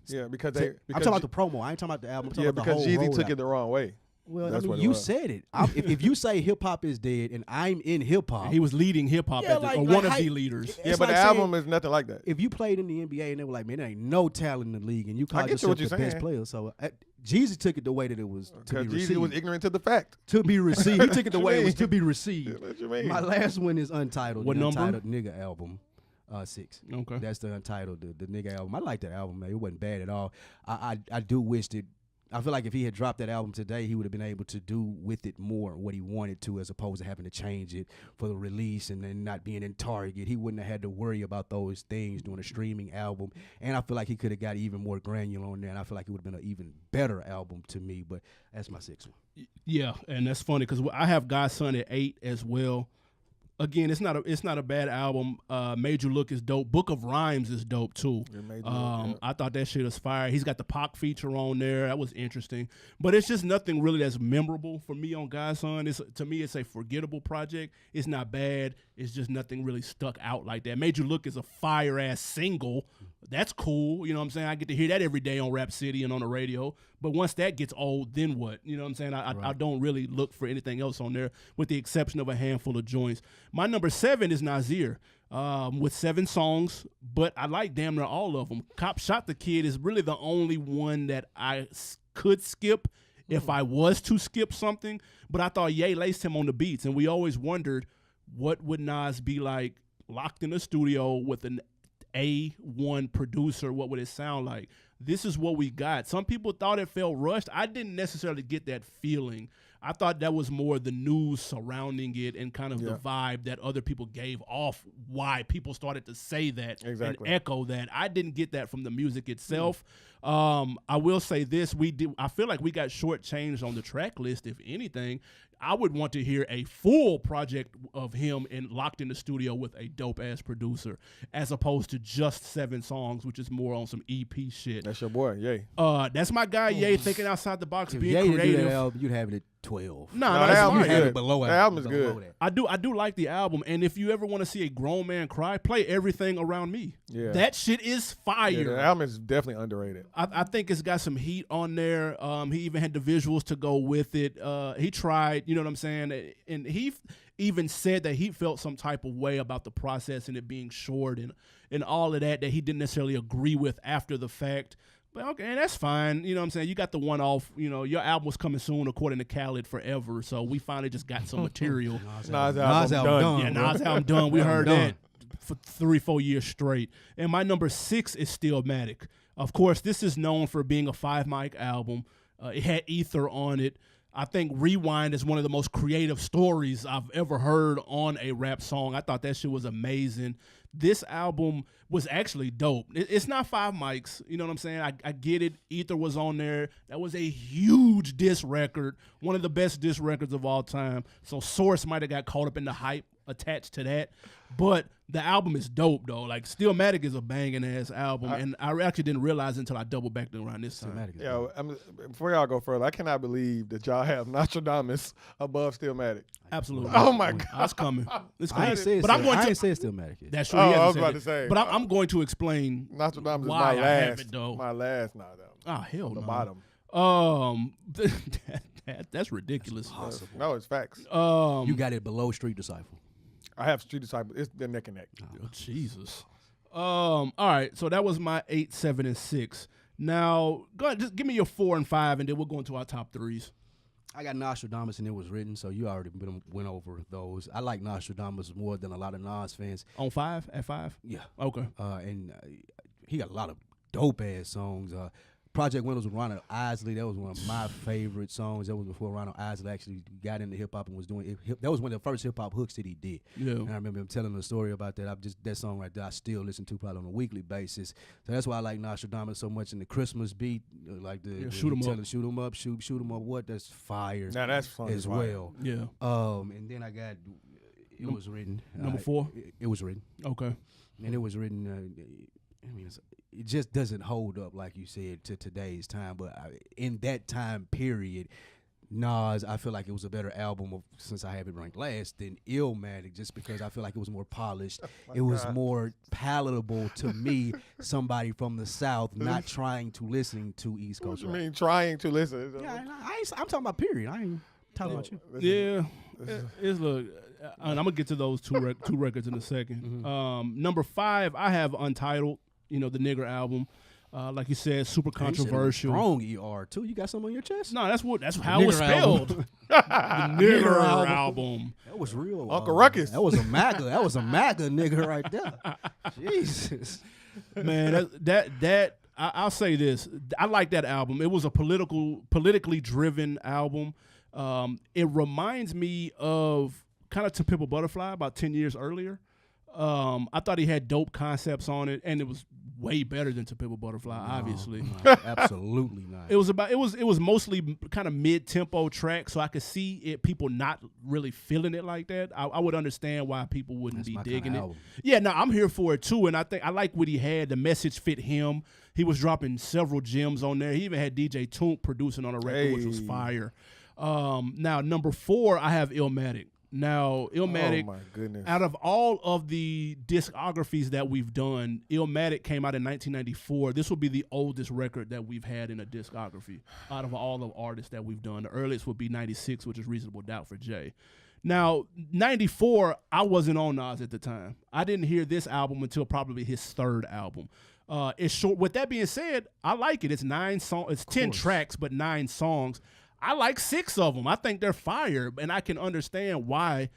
Yeah, because I'm talking about the promo. I ain't talking about the album. I'm talking about the whole Jeezy took rollout. it the wrong way. Well, That's what it you was. said it. If you say hip hop is dead and I'm in hip hop, He was leading hip hop, Yeah, or one of the leaders. It's Yeah, but like the album saying, is nothing like that. if you played in the NBA and they were like, man, there ain't no talent in the league, and you called get you yourself what the you're best saying. player, so Jeezy took it the way that it was to be Because received. Jeezy was ignorant to the fact. To be received. He took it the What way you it was mean? to be received. What you mean? My last one is Untitled. What the number? Untitled Nigga album. 6. Okay. That's the Untitled, the nigga album. I like that album, man. It wasn't bad at all. I do wish that. I feel like if he had dropped that album today, he would have been able to do with it more what he wanted to, as opposed to having to change it for the release and then not being in Target. He wouldn't have had to worry about those things doing a streaming album. And I feel like he could have got even more granular on there, and I feel like it would have been an even better album to me. But that's my 6th one. Yeah, and that's funny because I have Godson at 8 as well. Again, it's not a bad album. Made You Look is dope. Book of Rhymes is dope too. I thought that shit was fire. He's got the Pac feature on there. That was interesting. But it's just nothing really that's memorable for me on Godson. To me, it's a forgettable project. It's not bad. It's just nothing really stuck out like that. Made You Look is a fire ass single. That's cool. You know what I'm saying? I get to hear that every day on Rap City and on the radio. But once that gets old, then what? You know what I'm saying? I don't really look for anything else on there with the exception of a handful of joints. My number 7 is Nasir with 7 songs, but I like damn near all of them. Cop Shot the Kid is really the only one that I could skip if I was to skip something. But I thought Ye laced him on the beats, and we always wondered what would Nas be like locked in the studio with an A1 producer. What would it sound like? This is what we got. Some people thought it felt rushed. I didn't necessarily get that feeling. I thought that was more the news surrounding it and kind of the vibe that other people gave off, why people started to say that and echo that. I didn't get that from the music itself. I will say this. I feel like we got shortchanged on the track list, if anything. I would want to hear a full project of him and locked in the studio with a dope-ass producer as opposed to just 7 songs, which is more on some EP shit. That's your boy, Ye. That's my guy, Ye, thinking outside the box, If being Ye didn't do creative. that album, you'd have it at 12. No, that that's album fine. is good. Below That album is below good. that. I do like the album, and if you ever want to see a grown man cry, play Everything Around Me. Yeah. That shit is fire. Yeah, the album is definitely underrated. I think it's got some heat on there. He even had the visuals to go with it. He tried, you know what I'm saying? And he even said that he felt some type of way about the process and it being short and all of that he didn't necessarily agree with after the fact. But okay, and that's fine. You know what I'm saying? You got the one off, your album was coming soon according to Khaled forever. So we finally just got some material. Nas album done. Yeah, Nas album done. We heard that for 3-4 years straight. And my number 6 is Stillmatic. Of course, this is known for being a 5-mic album. It had Ether on it. I think Rewind is one of the most creative stories I've ever heard on a rap song. I thought that shit was amazing. This album was actually dope. It's not 5 mics. You know what I'm saying? I get it. Ether was on there. That was a huge diss record. One of the best diss records of all time. So Source might have got caught up in the hype attached to that. But The album is dope though. Like Stillmatic is a banging ass album, and I actually didn't realize until I double backed around this time. Stillmatic is Yo, dope. before y'all go further, I cannot believe that y'all have Nostradamus above Stillmatic. Absolutely. Oh my God, that's coming. It's I coming. ain't say but I'm going I to. ain't say Stillmatic yet. That's true. Oh, he I hasn't was said about it. to say. But I'm going to explain Nostradamus why is I my have last. it though. My last album. Oh hell On the no. bottom. That's ridiculous. No, it's facts. You got it below Street Disciple. I have Street Disciple. It's the neck and neck. Oh, Jesus. All right. So that was my 8, 7, and 6. Now, go ahead. Just give me your 4 and 5, and then we'll go into our top 3s. I got Nostradamus and It Was Written, so you already went over those. I like Nostradamus more than a lot of Nas fans. On 5? At 5? Yeah. Okay. And he got a lot of dope-ass songs. Project Windows with Ronald Isley, that was one of my favorite songs. That was before Ronald Isley actually got into hip-hop and was doing it. That was one of the first hip-hop hooks that he did. Yeah. And I remember him telling a story about that. That song right there I still listen to probably on a weekly basis. So that's why I like Nostradamus so much. And the Christmas beat, like shoot 'em up. shoot 'em up, shoot 'em up, what? That's fire Now that's fun as well. Yeah. And then I got It Was Written. Number 4? It Was Written. Okay. And It Was Written, I mean, it just doesn't hold up, like you said, to today's time. But in that time period, Nas, I feel like it was a better album since I have it ranked last than Illmatic, just because I feel like it was more polished. It was more palatable to me, somebody from the South, not trying to listen to East What Coast you rap. mean trying to listen? Yeah, I'm talking about period. I ain't talking about you. Yeah. It's look. And I'm gonna get to those two records in a second. Number 5, I have Untitled. You know, the Nigger album. Like you said, super controversial. Strong ER too. You got something on your chest? No, that's how it was spelled. The Nigger album. That was real. Uncle Ruckus. That was a MAGA. That was a MAGA nigga right there. Jesus. Man, I'll say this. I like that album. It was a politically driven album. It reminds me of kind of To Pimp a Butterfly about 10 years earlier. I thought he had dope concepts on it, and it was way better than To Pimp a Butterfly, obviously. No, absolutely not. It was mostly kind of mid-tempo track, so I could see people not really feeling it like that. I would understand why people wouldn't be digging it. Yeah, no, I'm here for it too, and I think I like what he had. The message fit him. He was dropping several gems on there. He even had DJ Toonk producing on a record, which was fire. Now, number 4, I have Illmatic. Now, Illmatic, oh my goodness. Out of all of the discographies that we've done, Illmatic came out in 1994. This will be the oldest record that we've had in a discography out of all the artists that we've done. The earliest would be 96, which is Reasonable Doubt for Jay. Now, 94, I wasn't on Nas at the time. I didn't hear this album until probably his 3rd album. It's short. With that being said, I like it. It's 9 songs. It's 10 tracks, but 9 songs. I like 6 of them. I think they're fire, and I can understand why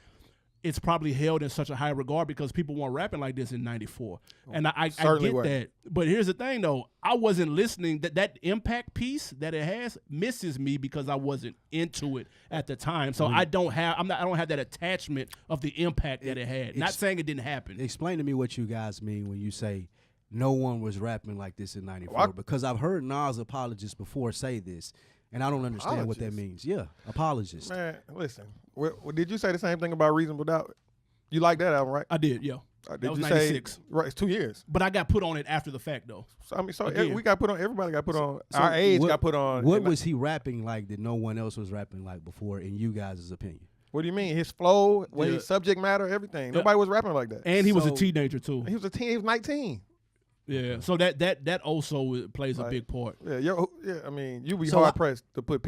it's probably held in such a high regard because people weren't rapping like this in 94. And I get that. But here's the thing, though. I wasn't listening. That impact piece that it has misses me because I wasn't into it at the time. So I don't have that attachment of the impact that it had. Not saying it didn't happen. Explain to me what you guys mean when you say no one was rapping like this in 94. Because I've heard Nas apologists before say this. And I don't understand what that means. Yeah, apologist. Man, listen. Did you say the same thing about Reasonable Doubt? You like that album, right? I did, yeah. Did that was you 96. Say, right, it's 2 years. But I got put on it after the fact, though. So, I mean, we got put on. Everybody got put on. So our age got put on. What was he rapping like that no one else was rapping like before, in you guys' opinion? What do you mean? His flow, his subject matter, everything. Nobody was rapping like that. And he was a teenager too. He was a teen. He was 19. Yeah, so that also plays a big part. Yeah, I mean, you'd be hard pressed to put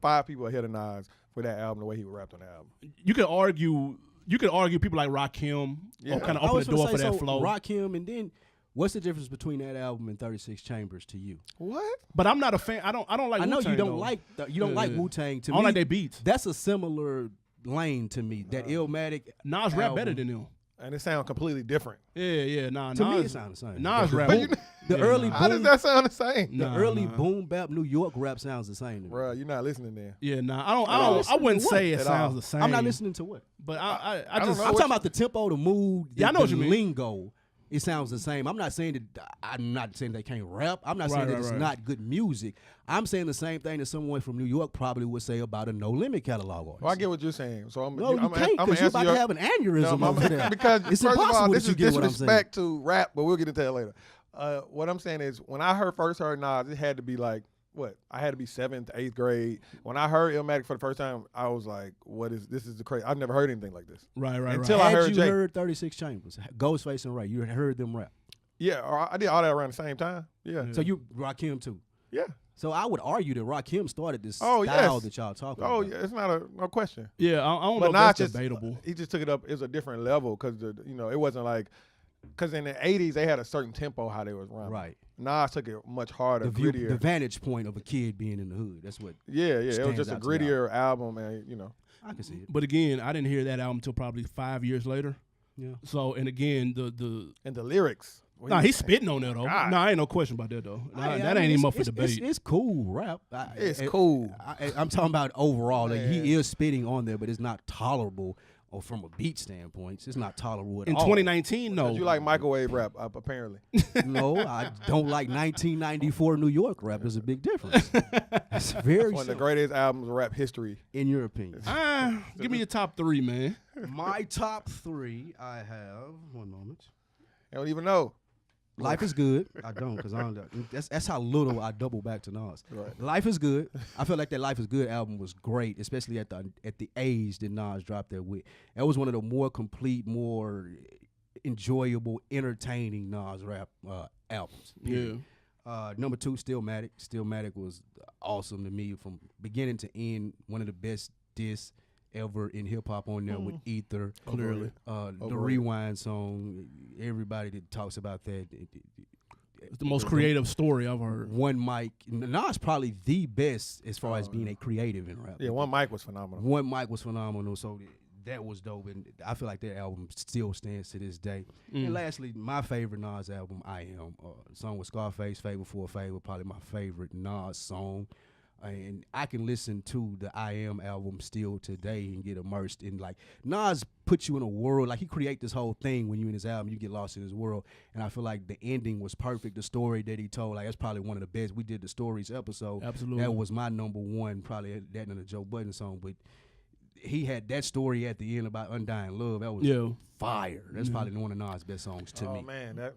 5 people ahead of Nas for that album the way he rapped on the album. You could argue people like Rakim kind of open the door for that flow. Rakim, and then what's the difference between that album and 36 Chambers to you? What? But I'm not a fan. I don't like. I know Wu-Tang, you don't though. like like Wu-Tang. To me, I don't like their beats. That's a similar lane to me. That Illmatic Nas rap better than them. And it sounds completely different. Yeah. Nah, to Nas, me, it sounds the same. Nas rap. How does that sound the same? The early boom bap New York rap sounds the same to me. Bro, you're not listening there. Yeah, nah. I wouldn't say it sounds the same. I'm not listening to what. But I I'm don't know talking about the tempo, the mood, I know what you mean. lingo. it sounds the same. I'm not saying they can't rap. I'm not saying that it's not good music. I'm saying the same thing that someone from New York probably would say about a No Limit catalog artist. Well, I get what you're saying. So I'm you can't, because you're about to have an aneurysm over there. Because it's first impossible of all, that this you is get what I'm saying. disrespect to rap, but we'll get into that later. What I'm saying is, when I first heard Nas, it had to be like, I had to be 7th, 8th grade. When I heard Illmatic for the first time, I was like, this is the crazy. I've never heard anything like this. Right. Until I heard Jay. You heard 36 Chambers, Ghostface and Ray. You heard them rap. Yeah, I did all that around the same time. Yeah. So you Rakim too. Yeah. So I would argue that Rakim started this style that y'all talking about. Oh, yeah, it's not no question. Yeah, I don't But know if that's debatable. He just took it up. It's a different level because, it wasn't like, because in the 80s, they had a certain tempo how they was running. Right. Nas took it much harder, grittier. The vantage point of a kid being in the hood. That's what. Yeah. It was just a grittier album, and I can see it. But again, I didn't hear that album until probably 5 years later. Yeah. So, and again, and the lyrics. He's spitting on that though. God. Ain't no question about that though. That ain't even up for debate. It's cool rap. It's cool. I'm talking about overall. Like, he is spitting on there, but it's not tolerable. Or from a beat standpoint, it's not tolerable at all. In 2019, no. You like microwave rap, apparently. No, I don't like 1994 New York rap. There's a big difference. It's very one of the greatest albums of rap history. In your opinion. Give me your top 3, man. My top 3, I have, one moment. I don't even know. Life is Good. I don't, because I don't. That's how little I double back to Nas. Right. Life is Good. I feel like that Life is Good album was great, especially at the age that Nas dropped that with. That was one of the more complete, more enjoyable, entertaining Nas rap albums. Period. Yeah. Number 2, Stillmatic. Stillmatic was awesome to me from beginning to end. One of the best diss ever in hip hop on there with Ether. Clearly. The Rewind song, everybody that talks about that. It's the most creative story I've heard. One Mic. Nas probably the best as far as being a creative in rap. Yeah, One Mic was phenomenal. One Mic was phenomenal, so that was dope. And I feel like that album still stands to this day. And lastly, my favorite Nas album, I Am. Song with Scarface, Favor for a Favor, probably my favorite Nas song. And I can listen to the I Am album still today and get immersed in, like, Nas puts you in a world, like, he create this whole thing when you in his album, you get lost in his world. And I feel like the ending was perfect. The story that he told, like, that's probably one of the best. We did the stories episode. Absolutely. That was my number one, probably that and the Joe Budden song. But he had that story at the end about undying love. That was fire. That's probably one of Nas' best songs to me. Oh, man, damn.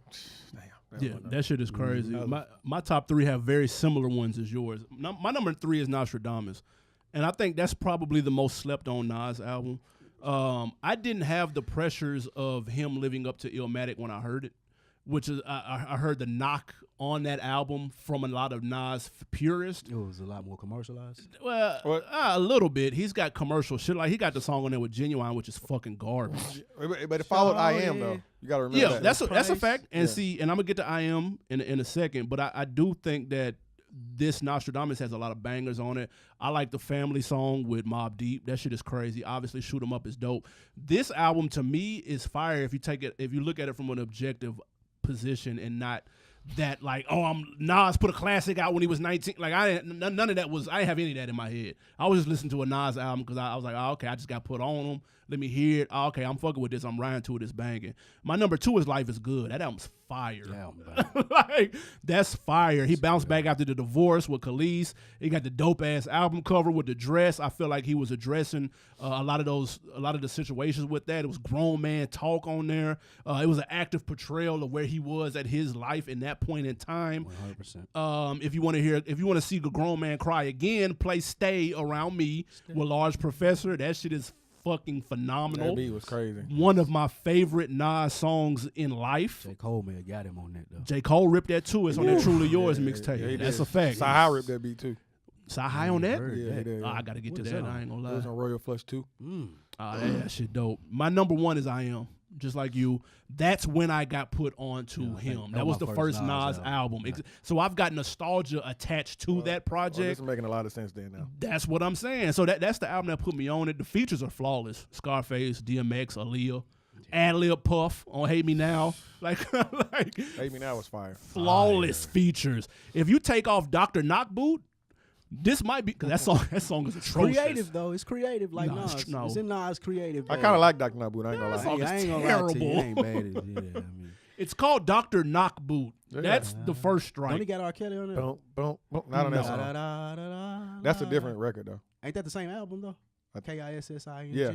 That shit is crazy. My top 3 have very similar ones as yours. My number 3 is Nostradamus, and I think that's probably the most slept on Nas album. I didn't have the pressures of him living up to Illmatic when I heard it, which is I heard the knock on that album from a lot of Nas purists. It was a lot more commercialized. Well, a little bit. He's got commercial shit. Like, he got the song on there with Genuine, which is fucking garbage. But it followed I Am, though. You got to remember that. That's a fact. And see, and I'm going to get to I Am in a second, but I do think that this Nostradamus has a lot of bangers on it. I like the Family song with Mobb Deep. That shit is crazy. Obviously, Shoot 'Em Up is dope. This album, to me, is fire if you look at it from an objective position and not that, like, Nas put a classic out when he was 19. Like, none of that was, I didn't have any of that in my head. I was just listening to a Nas album because I was like, okay, I just got put on him. Let me hear it. Okay, I'm fucking with this. I'm riding to it. It's banging. My number 2 is Life is Good. That album's fire. Like, that's fire. He bounced back after the divorce with Khalees. He got the dope ass album cover with the dress. I feel like he was addressing a lot of the situations with that. It was grown man talk on there. It was an active portrayal of where he was at his life in that point in time. 100%. If you want to see a grown man cry again, play Stay Around Me with Large Professor. That shit is fucking phenomenal. That beat was crazy. One of my favorite Nas songs in life. J. Cole may have got him on that, though. J. Cole ripped that too. It's on that Truly Yours mixtape. That's a fact. Sahai ripped that beat too. Sahai on that? Yeah, he did. I got to get to that. I ain't going to It lie. was on Royal Flush too. That shit dope. My number 1 is I Am. Just like you, that's when I got put on to him. That was the first Nas album. Right. So I've got nostalgia attached to that project. This is making a lot of sense then now. That's what I'm saying. So that's the album that put me on it. The features are flawless. Scarface, DMX, Aaliyah, Ad-Lib Puff on Hate Me Now. Like Hate Me Now was fire. Flawless features. If you take off Dr. Knockboot, this might be, because that song is atrocious. Creative though, it's creative like Nas. It's in Nas creative. I kind of like Dr. Knockboot. I ain't gonna lie. That song is I ain't gonna terrible. lie to you. It ain't bad as It's called Dr. Knock Boot. Yeah. That's the first strike. Don't he got R. Kelly on there? Boom, boom, boom. Not on that No. song. That's a different record though. Ain't that the same album though? Kissing. Yeah.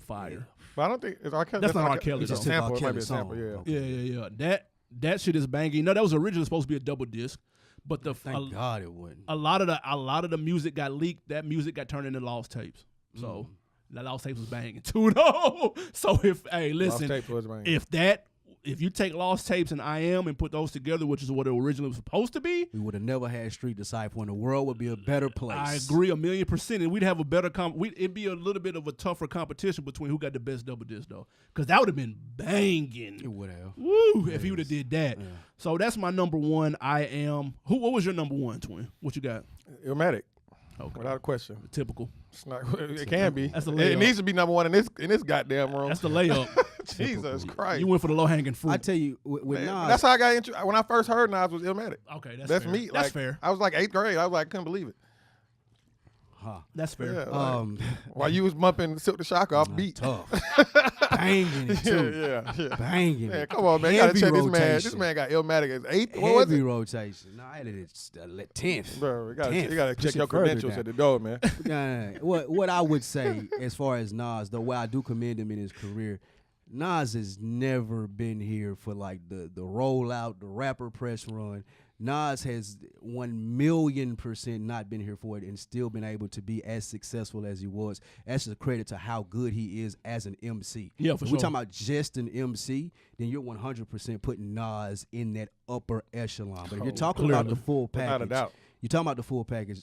Fire. But I don't think it's R. Kelly. That's not R. Kelly, It's a though. sample. R. It might be Kelly a sample. song. Yeah. Yeah. That shit is banging. No, that was originally supposed to be a double disc, but Thank God it wasn't. a lot of the music got leaked. That music got turned into lost tapes. So that lost tapes was banging too. No. So Lost Tapes was banging. if you take lost tapes and I Am and put those together, which is what it originally was supposed to be, We would have never had Street Disciple, and the world would be a better place. I agree 1,000,000%, and we'd have a better it'd be a little bit of a tougher competition between who got the best double disc though, because that would have been banging. It would have. Woo! If he would have did that. Yeah. So that's my number one. I Am. What was your number one, Twin? What you got? Illmatic, Okay. without a question. Typical. It's not. It can be. That's a It layup. needs to be number one in this goddamn room. That's the layup. Jesus Christ. You went for the low hanging fruit. I tell you, with Man, Nas, that's how I got when I first heard Nas was Illmatic. Okay, That's fair. me. That's Like, fair. I was like 8th grade. I was like, couldn't believe it. That's fair. Yeah, like, um, while you was bumping Silk the Shock off beat. tough, banging it too, Yeah. banging Man, it. come on, man. You gotta Heavy check this man. rotation. This man got Illmatic as 8th. What was Heavy it? rotation. No, I had it at 10th. Bro, you gotta 10th. check Push your it further credentials down. at the door, man. What I would say as far as Nas, though, where I do commend him in his career, Nas has never been here for like the rollout, the rapper press run. Nas has 1,000,000% not been here for it and still been able to be as successful as he was. That's a credit to how good he is as an MC. Yeah, for if sure. we're talking about just an MC, then you're 100% putting Nas in that upper echelon. But if you're talking about clearly. the full package, Without a doubt. you're talking about the full package,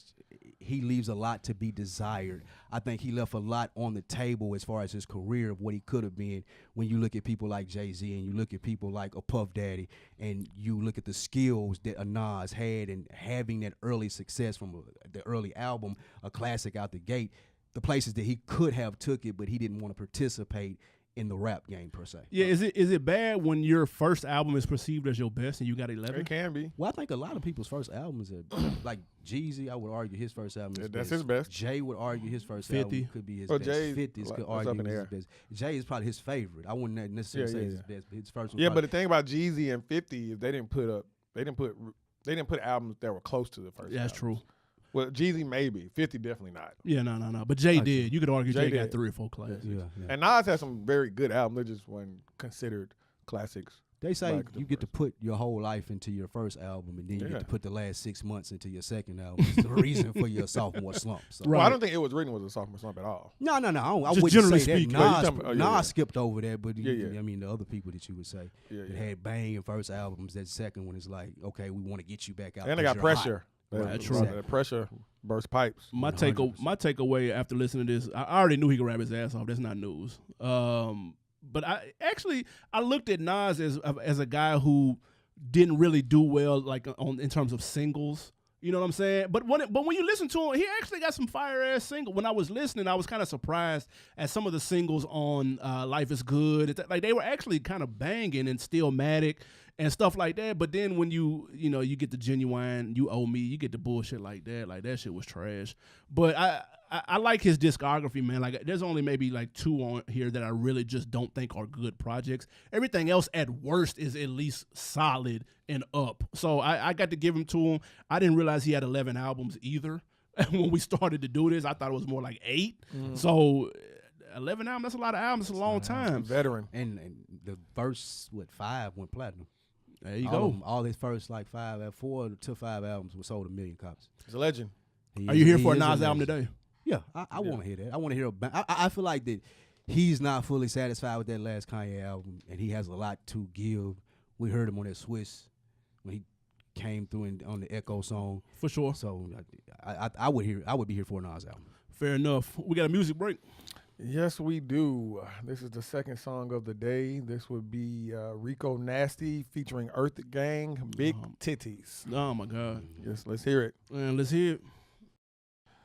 he leaves a lot to be desired. I think he left a lot on the table as far as his career of what he could have been when you look at people like Jay-Z and you look at people like a Puff Daddy and you look at the skills that a Nas had and having that early success from the early album, a classic out the gate, the places that he could have took it, but he didn't want to participate in the rap game per se. Yeah, is it bad when your first album is perceived as your best and you got 11? It can be. Well, I think a lot of people's first albums are like Jeezy. I would argue his first album is Yeah, that's his best. Jay would argue his first 50. album could be his Well, best. Jay's 50s could what's up argue in the his air. best. Jay is probably his favorite. I wouldn't necessarily Yeah, say yeah, it's his best, but his first one. Yeah, but probably- the thing about Jeezy and 50 is they didn't put albums that were close to the first. Yeah, that's albums. true. Well, Jeezy maybe, 50 definitely not. Yeah, no. But Jay did. You could argue Jay, Jay got did. 3 or 4 classics. yeah. And Nas had some very good albums. They just weren't considered classics. They say like the you get to first. put your whole life into your first album, and then you Yeah. get to put the last 6 months into your second album. It's the reason for your sophomore slump. So. Right. Well, I don't think It Was Written was a sophomore slump at all. No. I Just wouldn't generally say that. speaking. Oh, you Nas, talking about- oh, yeah, yeah. skipped over that, but Yeah. I mean the other people that you would say Yeah, that yeah. had banging first albums. That second one is like, okay, we want to get you back out. And they 'cause got you're Pressure. hot. That- Right, true. that Pressure burst pipes. My 100%. takeaway after listening to this, I already knew he could rap his ass off. That's not news. But I looked at Nas as a guy who didn't really do well like in terms of singles. You know what I'm saying? But when you listen to him, he actually got some fire ass singles. When I was listening, I was kind of surprised at some of the singles on "Life Is Good." Like they were actually kind of banging and Stillmatic and stuff like that. But then when you get the Genuine, You Owe Me, you get the bullshit like that shit was trash. But I like his discography, man. Like there's only maybe like 2 on here that I really just don't think are good projects. Everything else at worst is at least solid and up. So I got to give him to him. I didn't realize he had 11 albums either. When we started to do this, I thought it was more like 8. So 11 albums, that's a lot of albums. It's a long time. Veteran. And the first 5 went platinum. There you all of go. them, all his first 4 to 5 albums were sold 1 million copies. He's a legend. Are you here He for a is Nas album legend. today? Yeah, I want to hear that. I want to hear I feel like that he's not fully satisfied with that last Kanye album, and he has a lot to give. We heard him on that Swiss when he came through on the Echo song. For sure. So I would be here for a Nas album. Fair enough. We got a music break. Yes, we do. This is the second song of the day. This would be Rico Nasty featuring Earth Gang, Big Titties. Oh, my God. Yes, let's hear it. Man, let's hear it.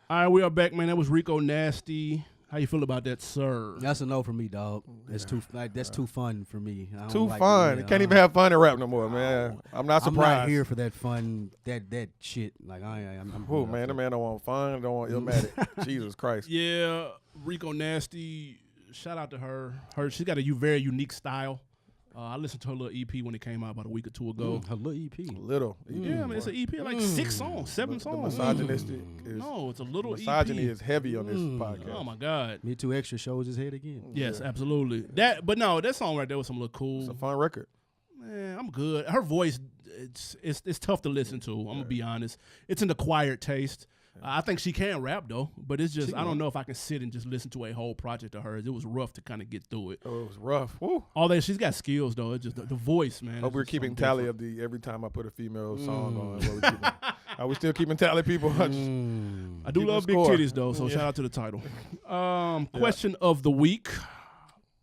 All right, we are back, man. That was Rico Nasty. How you feel about that, sir? That's a no for me, dog. That's too fun for me. I don't Too like fun. it. Can't even have fun in rap no more, man. I'm not I'm surprised. not here for that fun, that shit. Like I'm Oh, man, the man don't want fun, don't want Illmatic. Jesus Christ. Yeah, Rico Nasty. Shout out to her. She's got a very unique style. I listened to her little EP when it came out about a week or 2 ago. Her little EP. Little. Yeah, I mean, it's an EP, like 6 songs, 7 The songs. misogynistic is No, it's a little misogyny EP. is heavy on this podcast. Oh my God. Me Too Extra shows his head again. Yes, absolutely. But no, that song right there was some little cool. It's a fun record. Man, I'm good. Her voice, it's tough to listen to. I'm gonna be honest. It's an acquired taste. I think she can rap though, but it's just I don't know if I can sit and just listen to a whole project of hers. It was rough to kind of get through it. Oh, it was rough. Woo. Although she's got skills though, it's just the voice, man. Hope we're keeping tally of every time I put a female song on. What we keeping. Are we still keeping tally, people? I do love big titties though, so shout out to the title. Question of the week.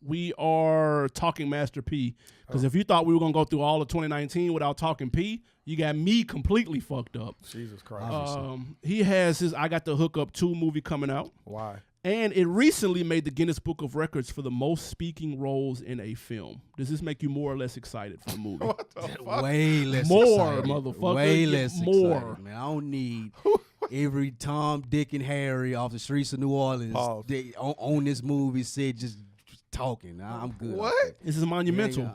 We are talking Master P. Because if you thought we were going to go through all of 2019 without talking P, you got me completely fucked up. Jesus Christ. He has his I Got the Hook Up 2 movie coming out. Why? And it recently made the Guinness Book of Records for the most speaking roles in a film. Does this make you more or less excited for the movie? What the fuck? Way less More, excited. motherfucker. Way Get less more. excited, man. I don't need every Tom, Dick, and Harry off the streets of New Orleans on this movie set just talking. I'm good. What? This is monumental.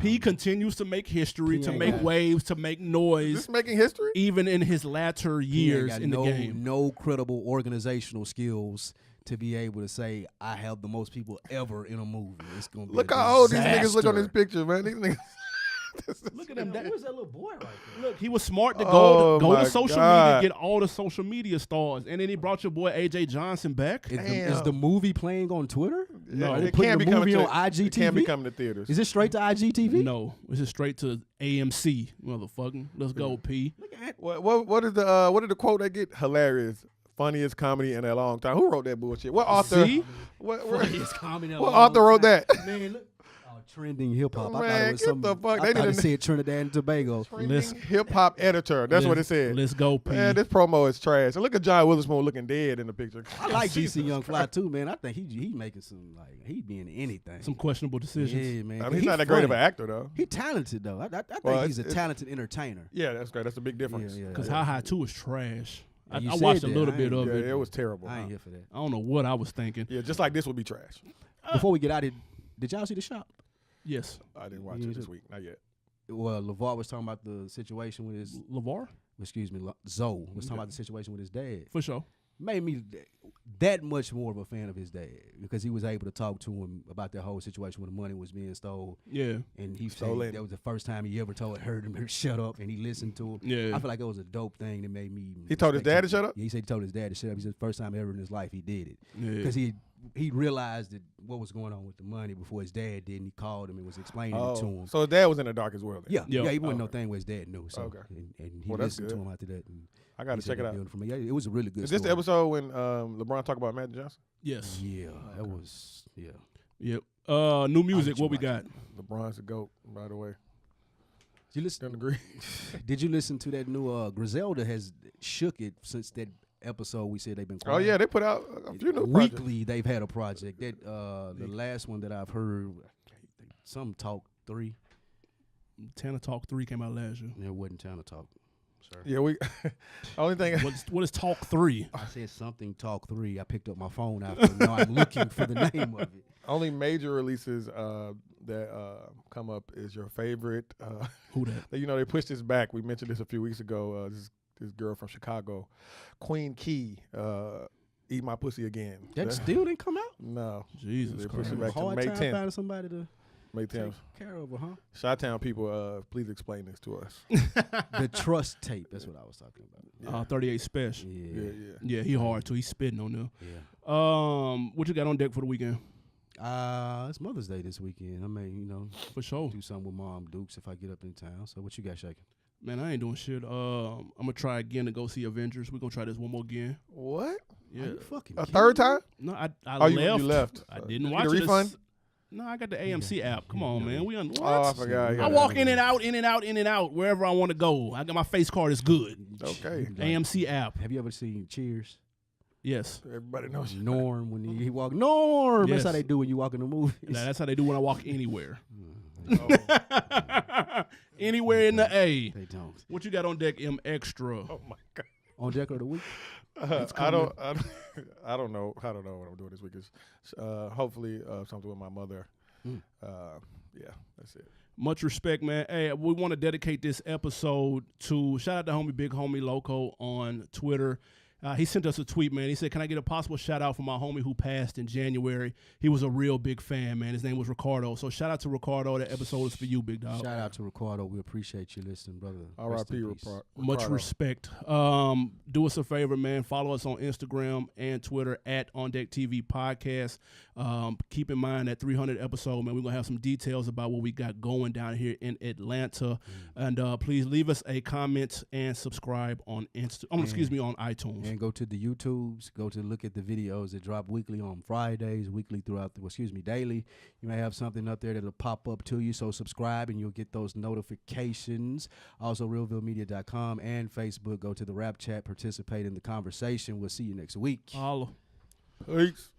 P continues to make history, to make waves, to make noise. Is this making history? Even in his latter years in the the game. No credible organizational skills to be able to say I have the most people ever in a movie. It's gonna be Look a how old these niggas look on disaster. this picture, man. These niggas. Look at him. Where's that little boy right there? Look, he was smart to Oh, go my to social God. media, get all the social media stars, and then he brought your boy AJ Johnson back. Is the movie playing on Twitter? No, Are they it putting can't the be coming movie to on IGTV? It can't be coming to theaters. Is it straight to IGTV? No, this is straight to AMC, motherfucking. Let's go, P. What is the quote they get? Hilarious. Funniest comedy in a long time. Who wrote that bullshit? What author? See? What What author wrote that? Man, look. Trending hip hop. I thought Man, it was get some. the fuck- I they thought it didn't- said Trinidad and Tobago. Hip hop editor. That's what it said. Let's go, P. Man, this promo is trash. And look at John Witherspoon looking dead in the picture. I like DC Young Fly too, man. I think he making some he being anything. Some questionable decisions. Yeah, man. I mean, he's not that great of an funny. actor though. He talented though. I think Well, he's a it's- talented entertainer. Yeah, that's great. That's a big difference. Yeah, Because How High 2 is trash. I You watched said a that. little I bit ain't- of Yeah, it. it was terrible. I ain't here for that. I don't know what I was thinking. Yeah, just like this would be trash. Before we get out of here, did y'all see The Shop? Yes. I didn't watch You it this should- week. Not yet. Well, LeVar was talking about the situation with his, LeVar? Zoe was talking about the situation with his dad. For sure. Made me that much more of a fan of his dad because he was able to talk to him about that whole situation when the money was being stolen. Yeah. And he said Stolen. that was the first time he ever heard him shut up, and he listened to him. Yeah. I feel like it was a dope thing that made me. He told his respect dad him. to shut up? Yeah, he said he told his dad to shut up. He said the first time ever in his life he did it Yeah. because he realized that what was going on with the money before his dad did, and he called him and was explaining it to him. So his dad was in the dark as well. Then. Yeah, Yeah. he wasn't no Okay. thing where his dad knew. So Okay. and he Well, that's listened to good. him after that. And I got to he said check it he out. built for me. Yeah, it was a really good. Is this the story. episode when LeBron talked about Magic Johnson? Yes. Yeah, that was Yep. New music. What we got? LeBron's the GOAT, by the way. Did you listen? Don't agree. Did you listen to that new Griselda has shook it since that episode we said they've been quiet? Oh yeah, they put out a few new projects. Weekly they've had a project. That the last one that I've heard, some Talk 3. Tana Talk 3 came out last year. It wasn't Tana Talk. Sorry. Yeah, we. Only thing. What is Talk 3? I said something Talk 3. I picked up my phone after. Now I'm looking for the name of it. Only major releases that come up is your favorite. Who that? They pushed this back. We mentioned this a few weeks ago. This girl from Chicago, Queen Key, Eat My Pussy Again. That still didn't come out? No. Jesus They Christ. pushed it back to Hard May time 10th. finding somebody to May take 10th. care of her, huh? Chi-Town people, please explain this to us. The Trust tape. That's what I was talking about. 38 Special. Yeah. Yeah, he hard too. He's spitting on them. Yeah. What you got on deck for the weekend? It's Mother's Day this weekend. I mean, For sure. do something with Mom Dukes if I get up in town. So what you got shaking? Man, I ain't doing shit. I'm gonna try again to go see Avengers. We're gonna try this one more again. What? Yeah. Are you fucking A kidding third me? time? No, I Oh, left. you left. I Did didn't you watch get a it. refund? No, I got the AMC app. Come on, man. We on what? Oh, I forgot. I walk in and out wherever I want to go. I got my face card is good. Okay. AMC app. Have you ever seen Cheers? Yes. Everybody knows you. Norm when he walk. Norm. Yes. That's how they do when you walk in the movies. That's how they do when I walk anywhere. Oh, Anywhere in the A. They don't. What you got on deck, Mxtra? oh my God. On deck of the week. I don't know. I don't know what I'm doing this week. Is hopefully something with my mother. yeah, that's it. Much respect, man. Hey, we want to dedicate this episode to shout out to homie Big Homie Loco on Twitter. He sent us a tweet, man. He said, can I get a possible shout out for my homie who passed in January? He was a real big fan, man. His name was Ricardo. So shout out to Ricardo. That episode is for you, big dog. Shout out to Ricardo. We appreciate you listening, brother. R.I.P. Ricardo. Much respect. Do us a favor, man. Follow us on Instagram and Twitter at OndeckTV Podcast. Keep in mind that 300 episode, man, we're going to have some details about what we got going down here in Atlanta. And please leave us a comment and subscribe on on iTunes. And go to the YouTubes, go to look at the videos that drop weekly on Fridays, daily. You may have something up there that'll pop up to you, so subscribe and you'll get those notifications. Also, realvillemedia.com and Facebook. Go to the rap chat, participate in the conversation. We'll see you next week. Holla. Peace.